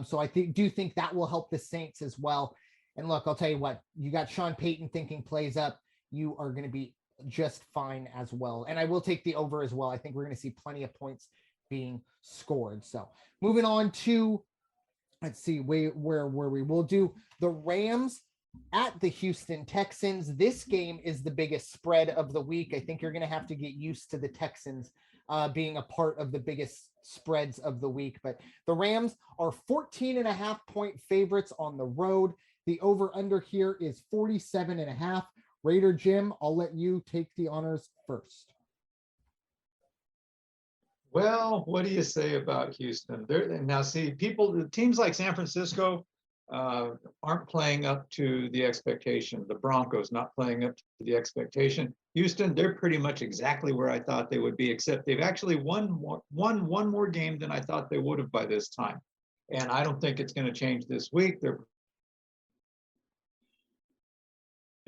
So I do think that will help the Saints as well. And look, I'll tell you what, you got Sean Payton thinking plays up. You are going to be just fine as well. And I will take the over as well. I think we're going to see plenty of points being scored. So moving on to, let's see, where we will do the Rams at the Houston Texans. This game is the biggest spread of the week. I think you're going to have to get used to the Texans being a part of the biggest spreads of the week. But the Rams are 14.5-point favorites on the road. The over-under here is 47.5. Raider Jim, I'll let you take the honors first. Well, what do you say about Houston? Now, see, teams like San Francisco aren't playing up to the expectation. The Broncos not playing up to the expectation. Houston, they're pretty much exactly where I thought they would be, except they've actually won one more game than I thought they would have by this time. And I don't think it's going to change this week. They're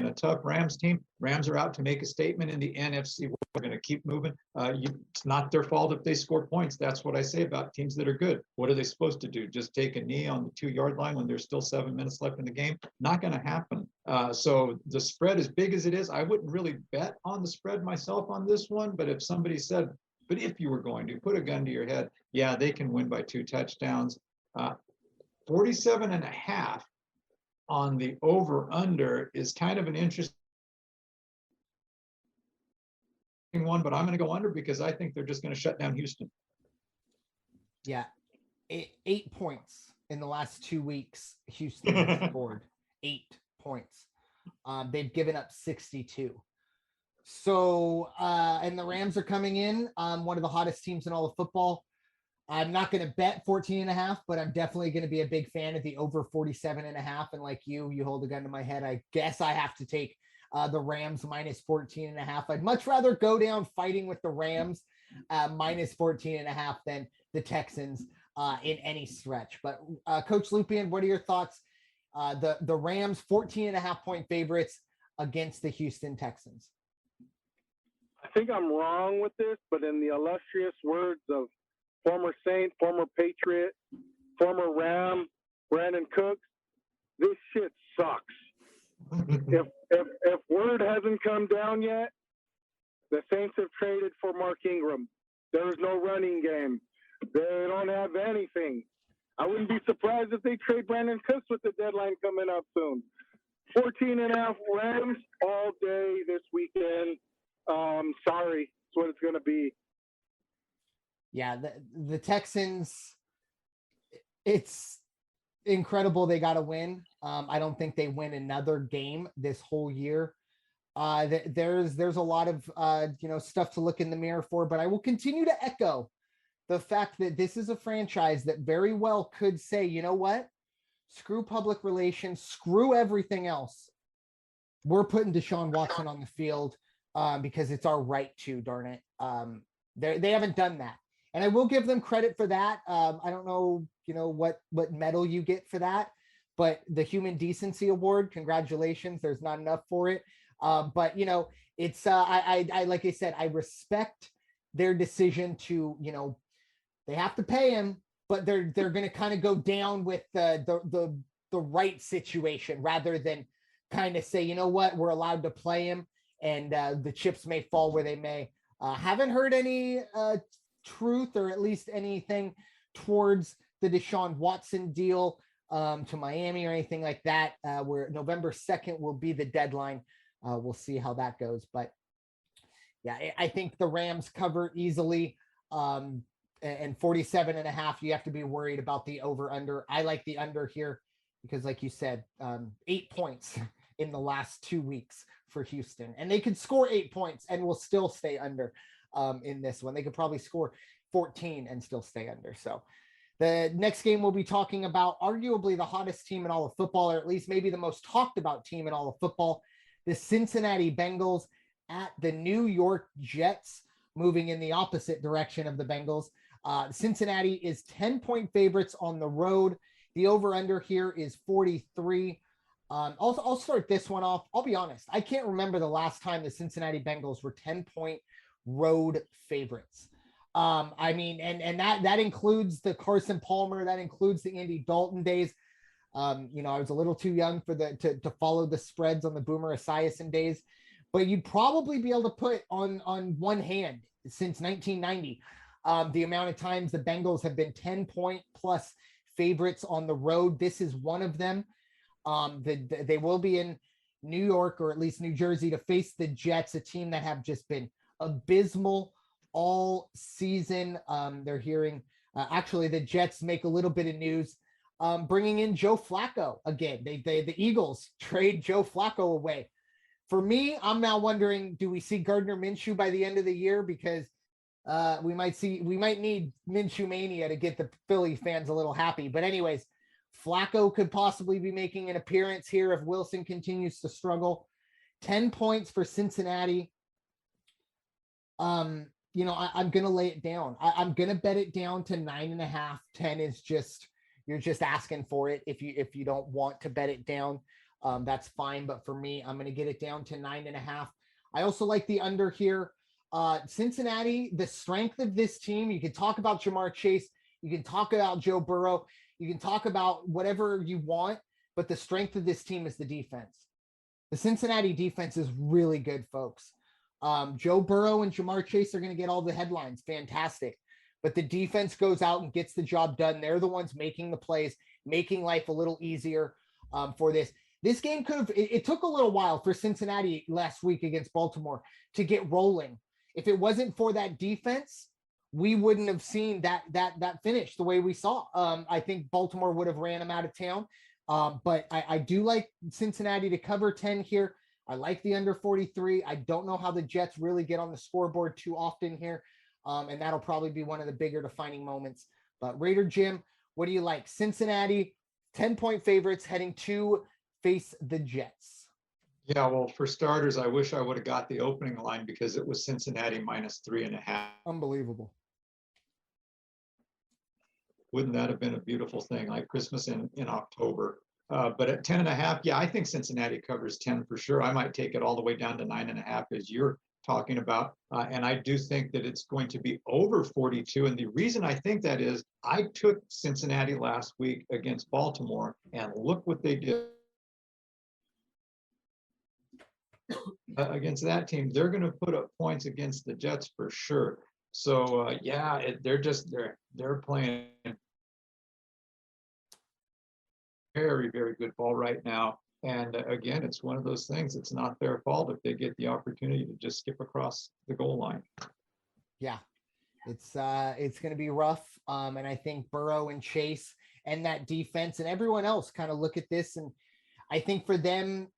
a tough Rams team. Rams are out to make a statement in the NFC. We're going to keep moving. It's not their fault if they score points. That's what I say about teams that are good. What are they supposed to do? Just take a knee on the 2-yard line when there's still 7 minutes left in the game? Not going to happen. So the spread, as big as it is, I wouldn't really bet on the spread myself on this one. But if somebody said, but if you were going to put a gun to your head, yeah, they can win by 2 touchdowns. 47.5 on the over-under is kind of an interesting one, but I'm going to go under because I think they're just going to shut down Houston. Yeah, 8 points in the last 2 weeks. Houston has scored 8 points. They've given up 62. So, and the Rams are coming in, one of the hottest teams in all of football. I'm not going to bet 14.5, but I'm definitely going to be a big fan of the over 47.5. And like you hold a gun to my head. I guess I have to take the Rams minus 14.5. I'd much rather go down fighting with the Rams minus 14.5 than the Texans in any stretch. But Coach Lupian, what are your thoughts? The Rams 14.5-point favorites against the Houston Texans. I think I'm wrong with this, but in the illustrious words of former Saint, former Patriot, former Ram, Brandon Cooks, this shit sucks. If word hasn't come down yet, the Saints have traded for Mark Ingram. There is no running game. They don't have anything. I wouldn't be surprised if they trade Brandon Cooks with the deadline coming up soon. 14.5 Rams all day this weekend. Sorry, that's what it's going to be. Yeah, the Texans, it's incredible they got a win. I don't think they win another game this whole year. There's a lot of stuff to look in the mirror for, but I will continue to echo the fact that this is a franchise that very well could say, you know what? Screw public relations, screw everything else. We're putting Deshaun Watson on the field because it's our right to, darn it. They haven't done that. And I will give them credit for that. I don't know, what medal you get for that, but the Human Decency Award, congratulations. There's not enough for it. But it's I like I said, I respect their decision to, they have to pay him, but they're going to kind of go down with the right situation rather than kind of say, you know what, we're allowed to play him, and the chips may fall where they may. Haven't heard any truth or at least anything towards the Deshaun Watson deal to Miami or anything like that, where November 2nd will be the deadline. We'll see how that goes. But yeah, I think the Rams cover easily. And 47.5, you have to be worried about the over under. I like the under here because, like you said, 8 points in the last 2 weeks for Houston, and they could score 8 points and will still stay under in this one. They could probably score 14 and still stay under. So the next game we'll be talking about, arguably the hottest team in all of football, or at least maybe the most talked about team in all of football, the Cincinnati Bengals at the New York Jets, moving in the opposite direction of the Bengals. Cincinnati is 10-point favorites on the road. The over-under here is 43. I'll start this one off. I'll be honest. I can't remember the last time the Cincinnati Bengals were 10-point road favorites. I mean, and that includes the Carson Palmer, that includes the Andy Dalton days. I was a little too young for to follow the spreads on the Boomer Esiason days, but you'd probably be able to put on one hand since 1990 the amount of times the Bengals have been 10-point plus favorites on the road. This is one of them. They will be in New York, or at least New Jersey, to face the Jets, a team that have just been abysmal all season. They're hearing actually the Jets make a little bit of news, bringing in Joe Flacco again. The Eagles trade Joe Flacco away. For me, I'm now wondering, do we see Gardner Minshew by the end of the year? Because we might need Minshew mania to get the Philly fans a little happy. But anyways, Flacco could possibly be making an appearance here if Wilson continues to struggle. 10 points for Cincinnati. I'm going to lay it down. I'm going to bet it down to 9.5. 10 is just, you're just asking for it. If you don't want to bet it down, that's fine. But for me, I'm going to get it down to 9.5. I also like the under here. Cincinnati, the strength of this team, you can talk about Jamar Chase, you can talk about Joe Burrow, you can talk about whatever you want, but the strength of this team is the defense. The Cincinnati defense is really good, folks. Joe Burrow and Jamar Chase are going to get all the headlines. Fantastic. But the defense goes out and gets the job done. They're the ones making the plays, making life a little easier for this. This game it took a little while for Cincinnati last week against Baltimore to get rolling. If it wasn't for that defense, we wouldn't have seen that finish the way we saw. I think Baltimore would have ran them out of town. But I do like Cincinnati to cover 10 here. I like the under 43. I don't know how the Jets really get on the scoreboard too often here. And that'll probably be one of the bigger defining moments. But Raider Jim, what do you like? Cincinnati, 10-point favorites heading to face the Jets. Yeah, well, for starters, I wish I would have got the opening line because it was Cincinnati -3.5. Unbelievable. Wouldn't that have been a beautiful thing, like Christmas in October? But at 10.5, yeah, I think Cincinnati covers 10 for sure. I might take it all the way down to 9.5 as you're talking about. And I do think that it's going to be over 42. And the reason I think that is I took Cincinnati last week against Baltimore, and look what they did. Against that team, they're going to put up points against the Jets for sure. So they're playing very, very good ball right now. And again, it's one of those things. It's not their fault if they get the opportunity to just skip across the goal line. Yeah, it's going to be rough. And I think Burrow and Chase and that defense and everyone else kind of look at this. And I think for them,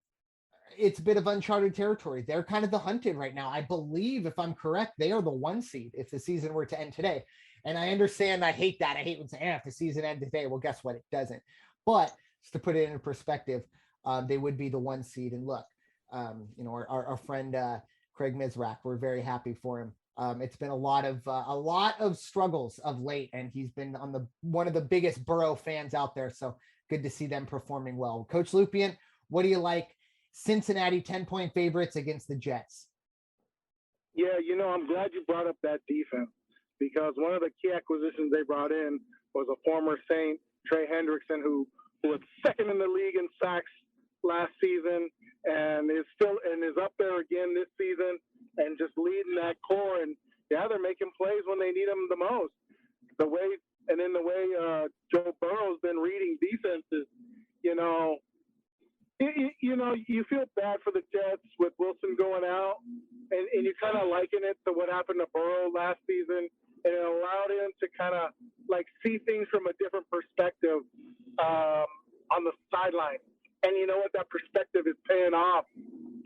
it's a bit of uncharted territory. They're kind of the hunted right now. I believe, if I'm correct, they are the 1 seed if the season were to end today. And I understand, I hate that. I hate when saying, if the season ended today, well, guess what? It doesn't. But just to put it in perspective, they would be the 1 seed. And look, our friend Craig Mizrak, we're very happy for him. It's been a lot of struggles of late, and he's been on one of the biggest Burrow fans out there. So good to see them performing well. Coach Lupian, what do you like? Cincinnati 10-point favorites against the Jets. Yeah, I'm glad you brought up that defense, because one of the key acquisitions they brought in was a former Saint, Trey Hendrickson, who was second in the league in sacks last season and is up there again this season and just leading that core. And yeah, they're making plays when they need them the most. The way Joe Burrow's been reading defenses, you feel bad for the Jets with Wilson going out, and you kind of liken it to what happened to Burrow last season, and it allowed him to kind of like see things from a different perspective on the sideline. And you know what? That perspective is paying off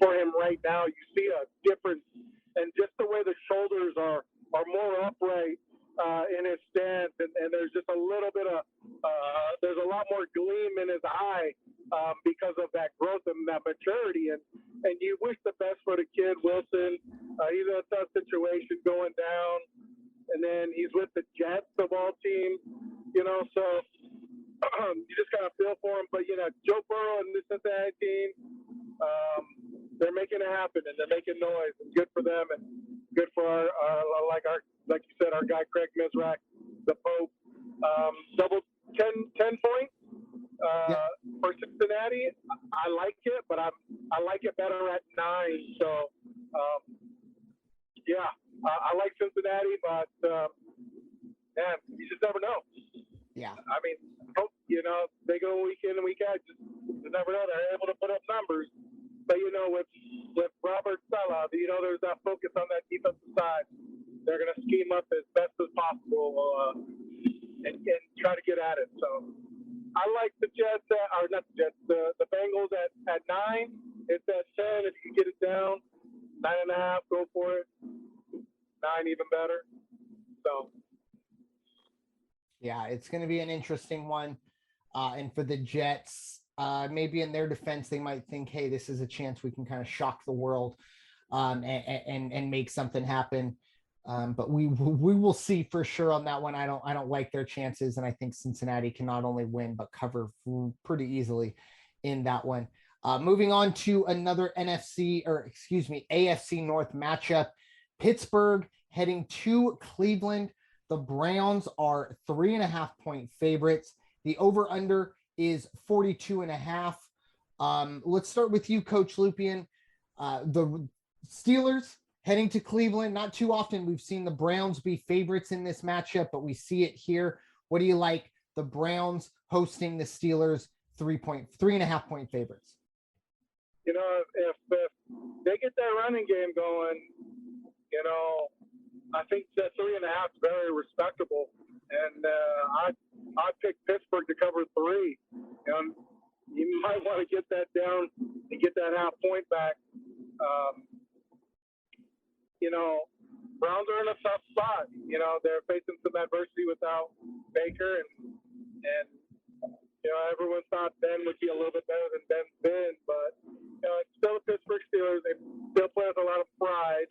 for him right now. You see a difference, and just the way the shoulders are more upright in his stance, and there's just a little bit of there's a lot more gleam in his eye because of that growth and that maturity. And you wish the best for the kid, Wilson. He's in a tough situation going down, and then he's with the Jets of all teams, so you just gotta feel for him. But Joe Burrow and the Cincinnati team, they're making it happen, and they're making noise, and good for them, and good for our like you said, our guy Craig Mizrak, the Pope. Double 10 points for Cincinnati. I like it, but I like it better at 9. So I like Cincinnati, but man, you just never know. Yeah. I mean, they go week in and week out. You never know. They're able to put up numbers. But, with Robert Saleh, there's that focus on that defensive side. They're going to scheme up as best as possible and try to get at it. So I like the Jets, not the Jets, the Bengals at 9. It's at 10. If you can get it down, 9.5, go for it. 9 even better. So. Yeah, it's going to be an interesting one. And for the Jets, maybe in their defense, they might think, hey, this is a chance we can kind of shock the world and make something happen. But we will see for sure on that one. I don't like their chances. And I think Cincinnati can not only win, but cover pretty easily in that one. Moving on to another AFC North matchup. Pittsburgh heading to Cleveland. The Browns are 3.5-point favorites. The over-under is 42.5. Let's start with you, Coach Lupian. The Steelers heading to Cleveland. Not too often we've seen the Browns be favorites in this matchup, but we see it here. What do you like? The Browns hosting the Steelers, 3.5-point favorites. If they get that running game going, I think that 3.5 is very respectable, and I picked Pittsburgh to cover 3. You might want to get that down and get that half point back. Browns are in a tough spot. They're facing some adversity without Baker, and everyone thought Ben would be a little bit better than Ben's been, but it's still the Pittsburgh Steelers. They still play with a lot of pride.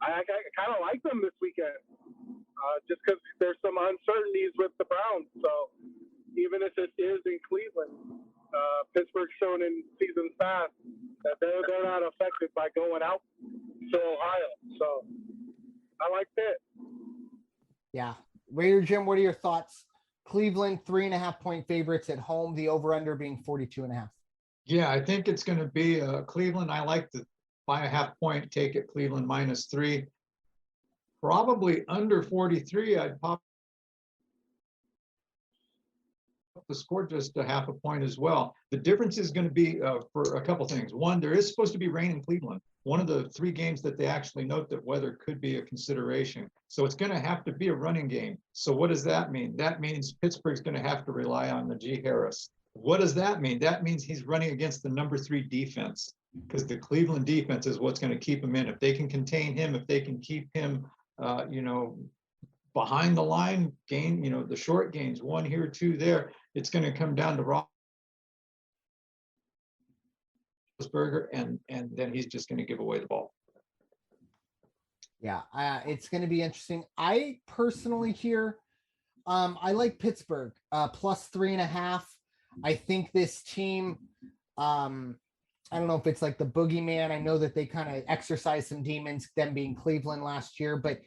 I kind of like them this weekend, just because there's some uncertainties with the Browns. So even if it is in Cleveland, Pittsburgh's shown in seasons past that they're not affected by going out to Ohio. So I like Pitt. Yeah. Raider Jim, what are your thoughts? Cleveland, 3.5-point favorites at home, the over-under being 42.5. Yeah, I think it's going to be Cleveland. I like to buy a half point, take it Cleveland -3. Probably under 43. I'd pop to score just a half a point as well. The difference is going to be for a couple things. One, there is supposed to be rain in Cleveland. One of the 3 games that they actually note that weather could be a consideration. So it's going to have to be a running game. So what does that mean? That means Pittsburgh's going to have to rely on Najee Harris. What does that mean? That means he's running against the number 3 defense, because the Cleveland defense is what's going to keep him in. If they can contain him, if they can keep him, behind the line, gain, the short gains, 1 here, 2 there, it's going to come down to Roethlisberger, and then he's just going to give away the ball. Yeah, it's going to be interesting. I personally here, I like Pittsburgh plus 3.5. I think this team, I don't know if it's like the boogeyman. I know that they kind of exercised some demons, them being Cleveland last year, but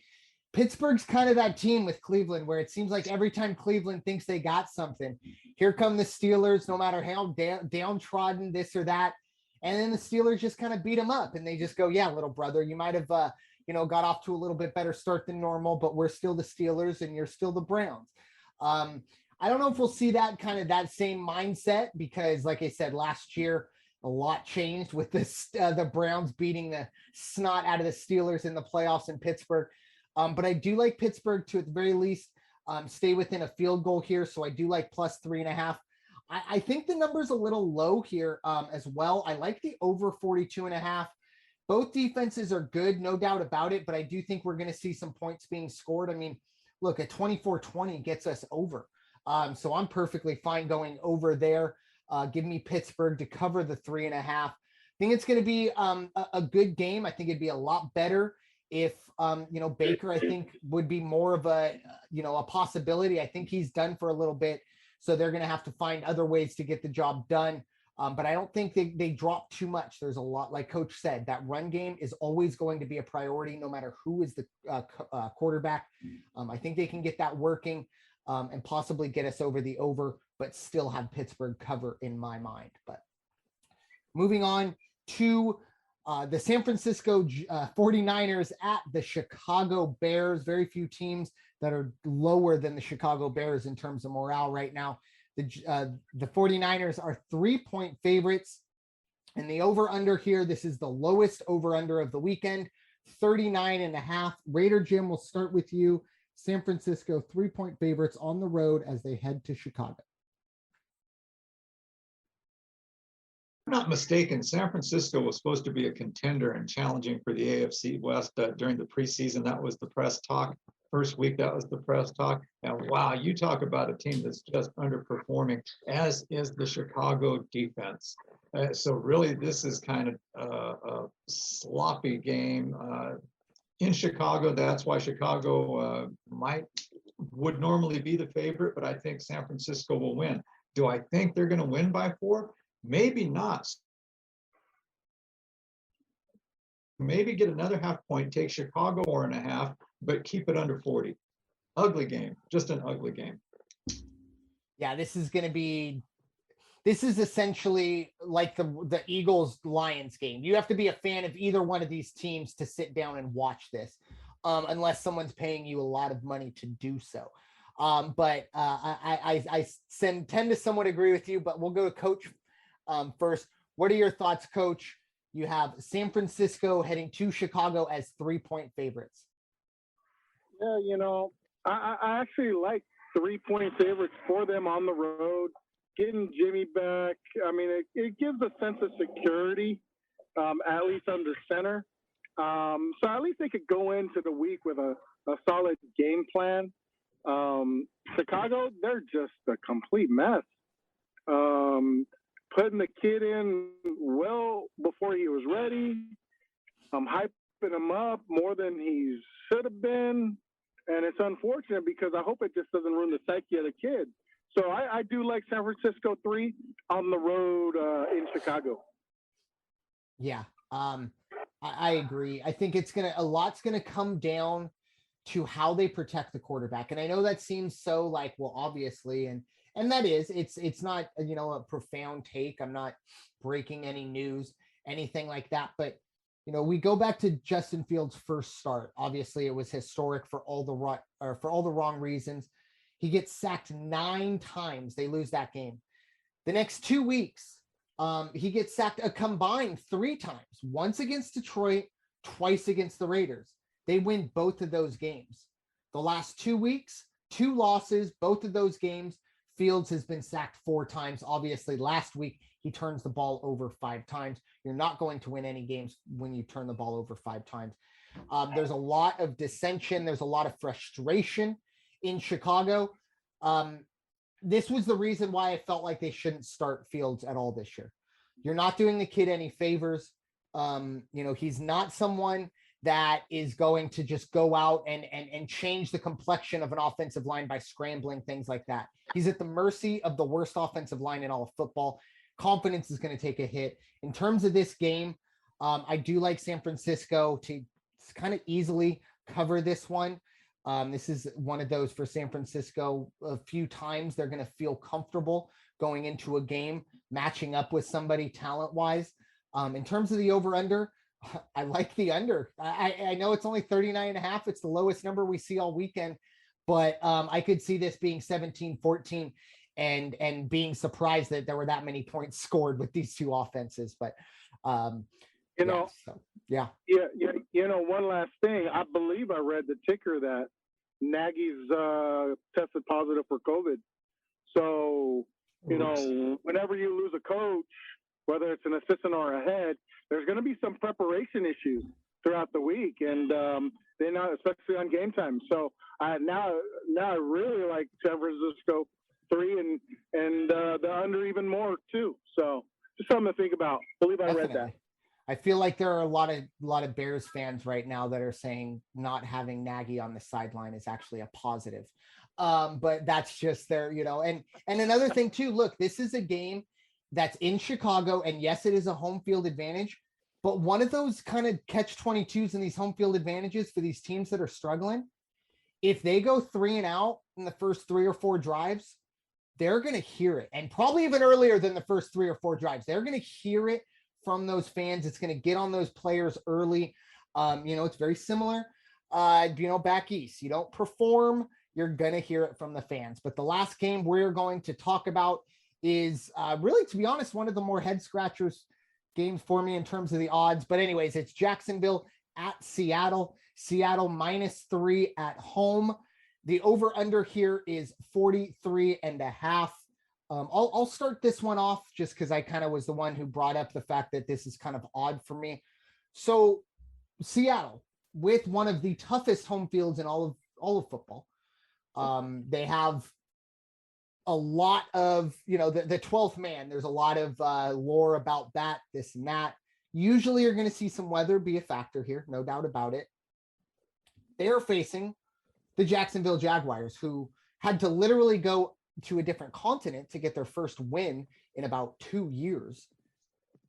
Pittsburgh's kind of that team with Cleveland where it seems like every time Cleveland thinks they got something, here come the Steelers, no matter how downtrodden this or that. And then the Steelers just kind of beat them up and they just go, yeah, little brother, you might have, got off to a little bit better start than normal, but we're still the Steelers and you're still the Browns. I don't know if we'll see that same mindset because, like I said, last year, a lot changed with this, the Browns beating the snot out of the Steelers in the playoffs in Pittsburgh. But I do like Pittsburgh to at the very least stay within a field goal here. So I do like plus 3.5. I think the number's a little low here as well. I like the over 42.5. Both defenses are good, no doubt about it, but I do think we're going to see some points being scored. I mean, look, a 24-20 gets us over. So I'm perfectly fine going over there. Give me Pittsburgh to cover the 3.5. I think it's going to be a good game. I think it'd be a lot better if, Baker, I think would be more of a possibility. I think he's done for a little bit. So they're going to have to find other ways to get the job done. But I don't think they drop too much. There's a lot, like Coach said, that run game is always going to be a priority, no matter who is the quarterback. I think they can get that working and possibly get us over the over, but still have Pittsburgh cover in my mind. But moving on to the San Francisco 49ers at the Chicago Bears. Very few teams that are lower than the Chicago Bears in terms of morale right now. The 49ers are 3-point favorites, and the over-under here, this is the lowest over-under of the weekend, 39.5. Raider Jim, we'll start with you. San Francisco 3-point favorites on the road as they head to Chicago. I'm not mistaken, San Francisco was supposed to be a contender and challenging for the AFC West during the preseason. That was the press talk. First week, that was the press talk. And wow, you talk about a team that's just underperforming, as is the Chicago defense. So really, this is kind of a sloppy game in Chicago. That's why Chicago would normally be the favorite, but I think San Francisco will win. Do I think they're going to win by 4? Maybe not. Maybe get another half point, take Chicago 4.5, but keep it under 40. Ugly game, just an ugly game. Yeah, this is essentially like the Eagles-Lions game. You have to be a fan of either one of these teams to sit down and watch this, unless someone's paying you a lot of money to do so. But I tend to somewhat agree with you, but we'll go to Coach first. What are your thoughts, Coach? You have San Francisco heading to Chicago as 3-point favorites. Yeah, I actually like 3-point favorites for them on the road. Getting Jimmy back, I mean, it gives a sense of security, at least under center. So at least they could go into the week with a solid game plan. Chicago, they're just a complete mess. Putting the kid in well before he was ready, hyping him up more than he should have been. And it's unfortunate because I hope it just doesn't ruin the psyche of the kid. So I do like San Francisco 3 on the road in Chicago. Yeah, I agree. I think a lot's gonna come down to how they protect the quarterback. And I know that seems so like, well, obviously, and that is, it's not, a profound take. I'm not breaking any news, anything like that. But, we go back to Justin Fields' first start. Obviously, it was historic for all the wrong reasons. He gets sacked 9 times. They lose that game. The next 2 weeks, he gets sacked a combined 3 times, once against Detroit, twice against the Raiders. They win both of those games. The last 2 weeks, 2 losses, both of those games. Fields has been sacked 4 times. Obviously, last week, he turns the ball over 5 times. You're not going to win any games when you turn the ball over 5 times. There's a lot of dissension. There's a lot of frustration in Chicago. This was the reason why I felt like they shouldn't start Fields at all this year. You're not doing the kid any favors. He's not someone that is going to just go out and change the complexion of an offensive line by scrambling, things like that. He's at the mercy of the worst offensive line in all of football. Confidence is going to take a hit. In terms of this game, I do like San Francisco to kind of easily cover this one. This is one of those for San Francisco. A few times they're going to feel comfortable going into a game, matching up with somebody talent-wise. In terms of the over-under, I like the under. I know it's only 39.5. It's the lowest number we see all weekend, but I could see this being 17-14 and being surprised that there were that many points scored with these two offenses. But yeah. One last thing. I believe I read the ticker that Nagy's tested positive for COVID. So, whenever you lose a coach, whether it's an assistant or a head, there's going to be some preparation issues throughout the week, and they're not, especially on game time. So now I really like San Francisco 3 and the under even more too. So just something to think about. I believe I read that. I feel like there are a lot of Bears fans right now that are saying not having Nagy on the sideline is actually a positive. But that's just their, and another thing too, look, this is a game that's in Chicago, and yes, it is a home field advantage, but one of those kind of catch-22s in these home field advantages for these teams that are struggling, if they go 3 and out in the first 3 or 4 drives, they're going to hear it. And probably even earlier than the first 3 or 4 drives, they're going to hear it from those fans. It's going to get on those players early. It's very similar, back east. You don't perform, you're going to hear it from the fans. But the last game we're going to talk about is really, to be honest, one of the more head scratchers games for me in terms of the odds. But anyways, it's Jacksonville at Seattle. Seattle -3 at home. The over under here is 43.5. I'll start this one off just because I kind of was the one who brought up the fact that this is kind of odd for me. So Seattle, with one of the toughest home fields in all of football, they have a lot of, the 12th man. There's a lot of lore about that, this and that. Usually you're going to see some weather be a factor here, no doubt about it. They're facing the Jacksonville Jaguars, who had to literally go to a different continent to get their first win in about 2 years.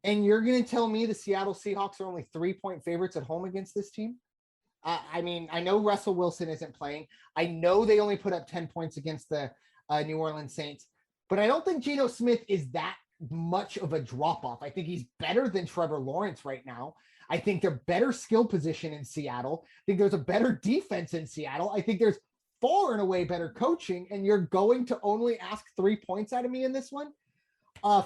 And you're going to tell me the Seattle Seahawks are only 3-point favorites at home against this team? I know Russell Wilson isn't playing. I know they only put up 10 points against the New Orleans Saints, but I don't think Geno Smith is that much of a drop-off. I think he's better than Trevor Lawrence right now. I think they're better skill position in Seattle. I think there's a better defense in Seattle. I think there's far and away better coaching, and you're going to only ask 3 points out of me in this one.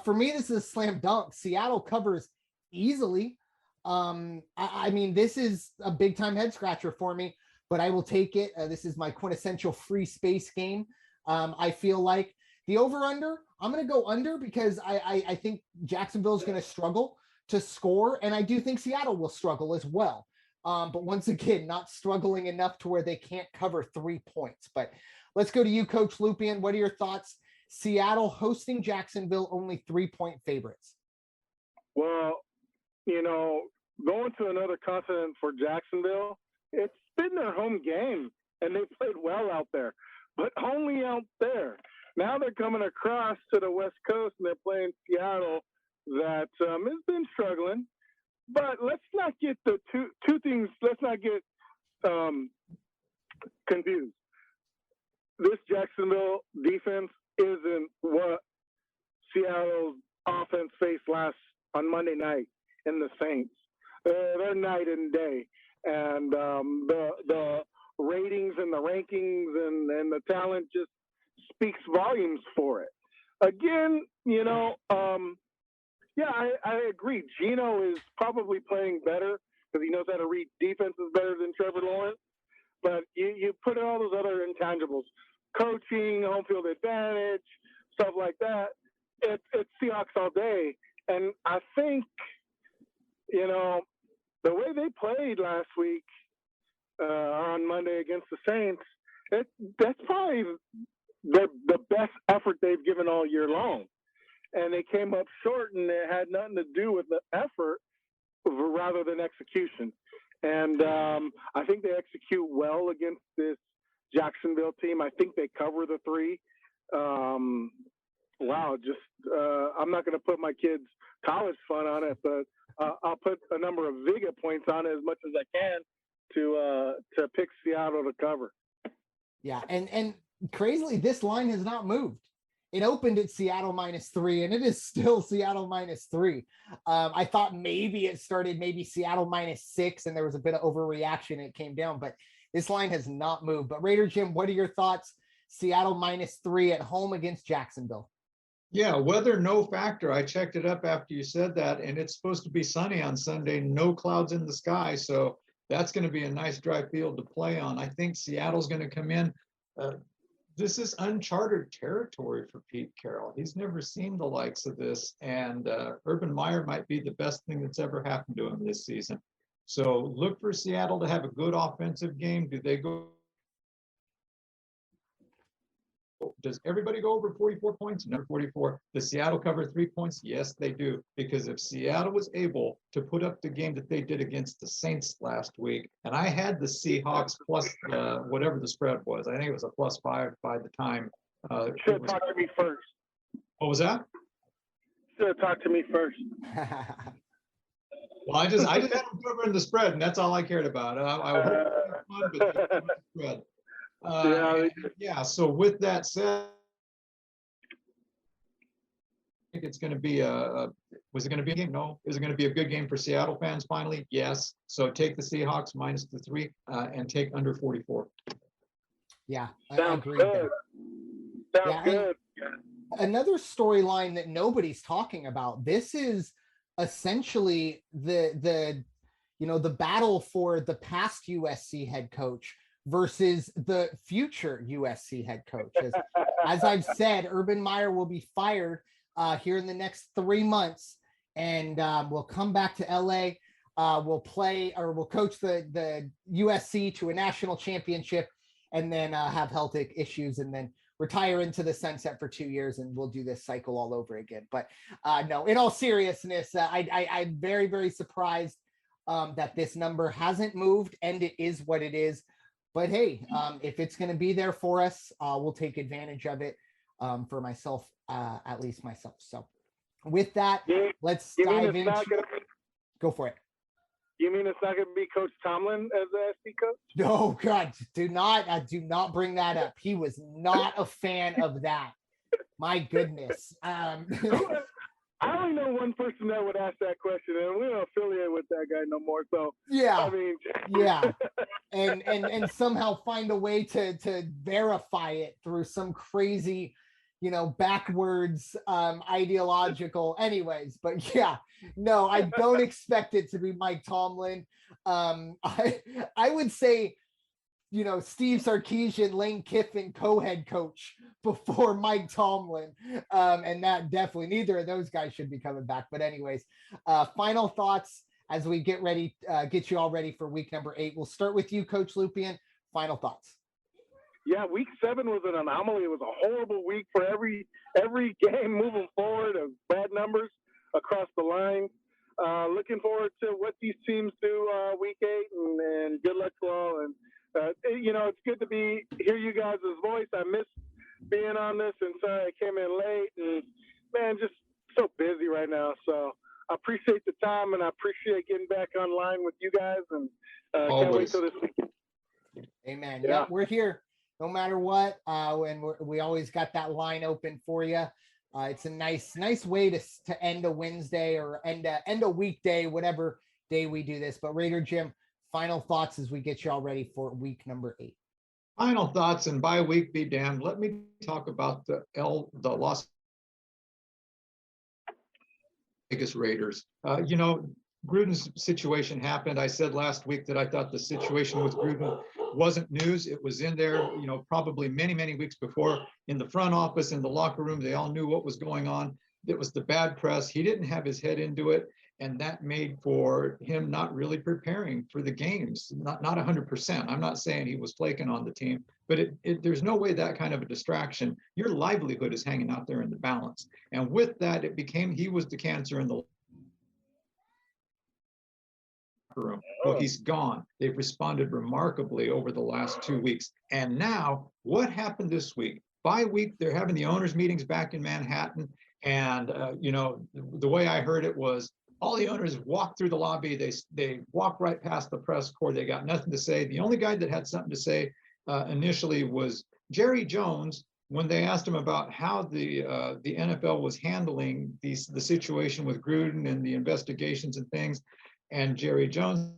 For me, this is a slam dunk. Seattle covers easily. This is a big time head scratcher for me, but I will take it. This is my quintessential free space game. I feel like the over under, I'm going to go under because I think Jacksonville is going to struggle to score. And I do think Seattle will struggle as well. But once again, not struggling enough to where they can't cover 3 points. But let's go to you, Coach Lupian. What are your thoughts? Seattle hosting Jacksonville, only 3-point favorites. Well, going to another continent for Jacksonville, it's been their home game, and they played well out there, but only out there. Now they're coming across to the West Coast, and they're playing Seattle that has been struggling. But let's not get the two things. Let's not get confused. This Jacksonville defense isn't what Seattle's offense faced on Monday night in the Saints. They're night and day, and the ratings and the rankings and the talent just speaks volumes for it. Again, I agree. Geno is probably playing better because he knows how to read defenses better than Trevor Lawrence. But you put in all those other intangibles, coaching, home field advantage, stuff like that. It's Seahawks all day. And I think, the way they played last week on Monday against the Saints, that's probably the best effort they've given all year long. And they came up short, and it had nothing to do with the effort rather than execution. And I think they execute well against this Jacksonville team. I think they cover the 3. I'm not going to put my kids' college fund on it, but I'll put a number of Vega points on it as much as I can to pick Seattle to cover. Yeah, and crazily, this line has not moved. It opened at Seattle -3, and it is still Seattle -3. I thought maybe it started Seattle -6, and there was a bit of overreaction. And it came down, but this line has not moved. But Raider Jim, what are your thoughts? Seattle -3 at home against Jacksonville. Yeah, weather no factor. I checked it up after you said that, and it's supposed to be sunny on Sunday, no clouds in the sky. So that's going to be a nice dry field to play on. I think Seattle's going to come in. This is uncharted territory for Pete Carroll. He's never seen the likes of this, and Urban Meyer might be the best thing that's ever happened to him this season. So look for Seattle to have a good offensive game. Do they go? Does everybody go over 44 points? Number 44. Does Seattle cover 3 points? Yes, they do. Because if Seattle was able to put up the game that they did against the Saints last week, and I had the Seahawks plus whatever the spread was. I think it was a +5 by the time. Should have talked to me first. What was that? Should have talked to me first. Well, I just had them covering the spread, and that's all I cared about. I hope it was fun, but the spread. So with that said, I think it's going to be was it going to be a game? No. Is it going to be a good game for Seattle fans finally? Yes. So take the Seahawks -3 and take under 44. Yeah, I Sounds agree. good. Sounds good. Another storyline that nobody's talking about. This is essentially the battle for the past USC head coach versus the future USC head coach. As I've said, Urban Meyer will be fired here in the next 3 months, and we'll come back to LA. We'll coach the USC to a national championship, and then have health issues, and then retire into the sunset for 2 years, and we'll do this cycle all over again. But no, in all seriousness, I'm very, very surprised that this number hasn't moved, and it is what it is. But hey, if it's going to be there for us, we'll take advantage of it for myself, at least myself. So with that, let's dive into go for it. You mean it's not going to be Coach Tomlin as the SC coach? No, God, do not bring that up. He was not a fan of that. My goodness. I only know one person that would ask that question, and we don't affiliate with that guy no more. So yeah, I mean, yeah, and somehow find a way to verify it through some crazy, backwards ideological. Anyways, but yeah, no, I don't expect it to be Mike Tomlin. I would say, Steve Sarkisian, Lane Kiffin, co-head coach before Mike Tomlin. And that definitely, neither of those guys should be coming back. But anyways, final thoughts as we get ready, get you all ready for week number 8. We'll start with you, Coach Lupian. Final thoughts. Yeah, week 7 was an anomaly. It was a horrible week for every game moving forward of bad numbers across the line. Looking forward to what these teams do week 8, and good luck to all. And it's good to hear you guys' voice. I miss being on this, and sorry I came in late, and man, just so busy right now. So I appreciate the time, and I appreciate getting back online with you guys, and can't wait till this weekend. Amen. Yeah, we're here no matter what, and we always got that line open for you. It's a nice way to end a Wednesday or end a weekday, whatever day we do this. But Raider Jim, final thoughts as we get you all ready for week number 8. Final thoughts, and bye week be damned. Let me talk about the Las Vegas Raiders. Gruden's situation happened. I said last week that I thought the situation with Gruden wasn't news. It was in there, probably many, many weeks before, in the front office, in the locker room. They all knew what was going on. It was the bad press. He didn't have his head into it. And that made for him not really preparing for the games, not 100%. I'm not saying he was flaking on the team, but there's no way that kind of a distraction, your livelihood is hanging out there in the balance. And with that, he was the cancer in the room. Well, he's gone. They've responded remarkably over the last 2 weeks. And now, what happened this week? Bye week, they're having the owners' meetings back in Manhattan. And, the way I heard it was, all the owners walked through the lobby. They walked right past the press corps. They got nothing to say. The only guy that had something to say initially was Jerry Jones, when they asked him about how the NFL was handling the situation with Gruden and the investigations and things. And Jerry Jones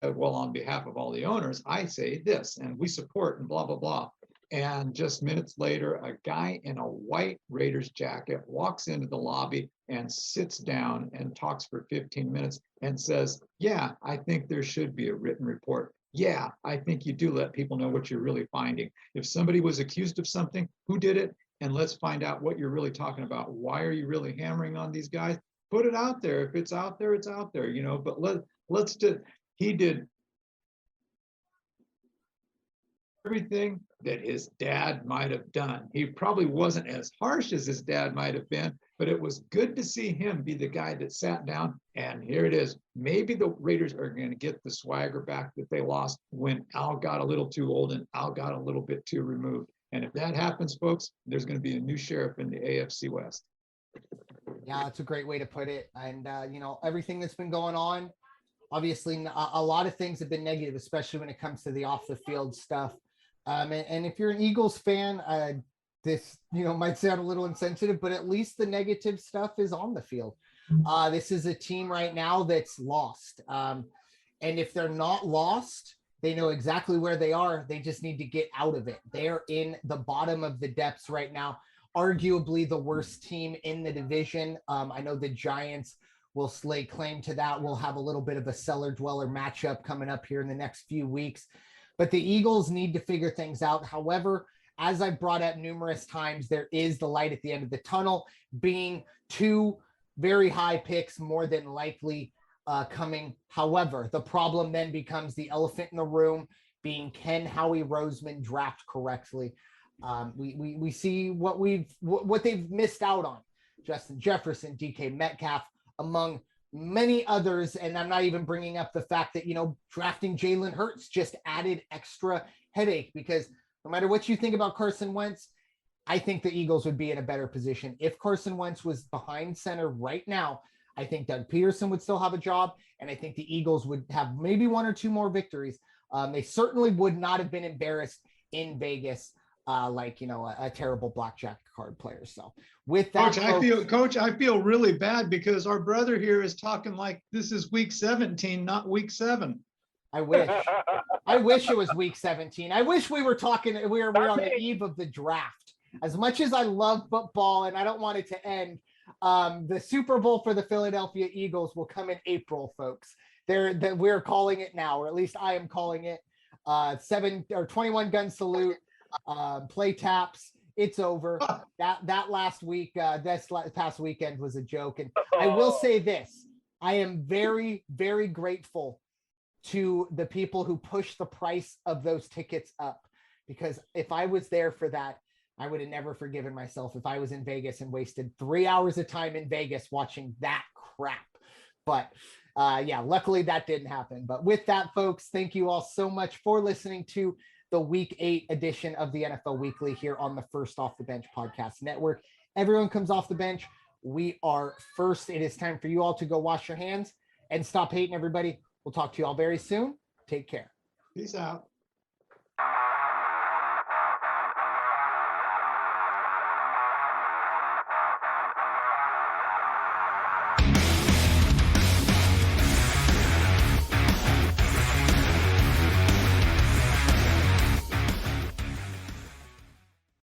said, well, on behalf of all the owners, I say this, and we support and blah, blah, blah. And just minutes later, a guy in a white Raiders jacket walks into the lobby and sits down and talks for 15 minutes and says, yeah, I think there should be a written report. Yeah, I think you do let people know what you're really finding. If somebody was accused of something, who did it? And let's find out what you're really talking about. Why are you really hammering on these guys? Put it out there. If it's out there, it's out there, but let's do, he did everything that his dad might have done. He probably wasn't as harsh as his dad might have been, but it was good to see him be the guy that sat down. And here it is. Maybe the Raiders are going to get the swagger back that they lost when Al got a little too old and Al got a little bit too removed. And if that happens, folks, there's going to be a new sheriff in the AFC West. Yeah, that's a great way to put it. And, everything that's been going on, obviously a lot of things have been negative, especially when it comes to the off the field stuff. And if you're an Eagles fan, this, might sound a little insensitive, but at least the negative stuff is on the field. This is a team right now that's lost. And if they're not lost, they know exactly where they are. They just need to get out of it. They're in the bottom of the depths right now, arguably the worst team in the division. I know the Giants will lay claim to that. We'll have a little bit of a cellar dweller matchup coming up here in the next few weeks. But the Eagles need to figure things out. However, as I've brought up numerous times, there is the light at the end of the tunnel, being 2 very high picks more than likely coming. However, the problem then becomes the elephant in the room, being, can Howie Roseman draft correctly? We see what they've missed out on. Justin Jefferson, DK Metcalf, among many others. And I'm not even bringing up the fact that, drafting Jalen Hurts just added extra headache, because no matter what you think about Carson Wentz, I think the Eagles would be in a better position. If Carson Wentz was behind center right now, I think Doug Peterson would still have a job. And I think the Eagles would have maybe 1 or 2 more victories. They certainly would not have been embarrassed in Vegas like a terrible blackjack card player. So with that, Coach, I feel really bad because our brother here is talking like this is week 17, not week 7. I wish it was week 17. I wish we were talking. We're on the eve of the draft. As much as I love football and I don't want it to end, the Super Bowl for the Philadelphia Eagles will come in April, folks. We're calling it now, or at least I am calling it. 21 gun salute. Play taps. It's over. That last week, this past weekend was a joke. And I will say this: I am very, very grateful to the people who pushed the price of those tickets up, because if I was there for that, I would have never forgiven myself if I was in Vegas and wasted 3 hours of time in Vegas watching that crap. But luckily that didn't happen. But with that, folks, thank you all so much for listening to the Week 8 edition of the NFL Weekly here on the First Off the Bench Podcast Network. Everyone comes off the bench. We are first. It is time for you all to go wash your hands and stop hating, everybody. We'll talk to you all very soon. Take care. Peace out.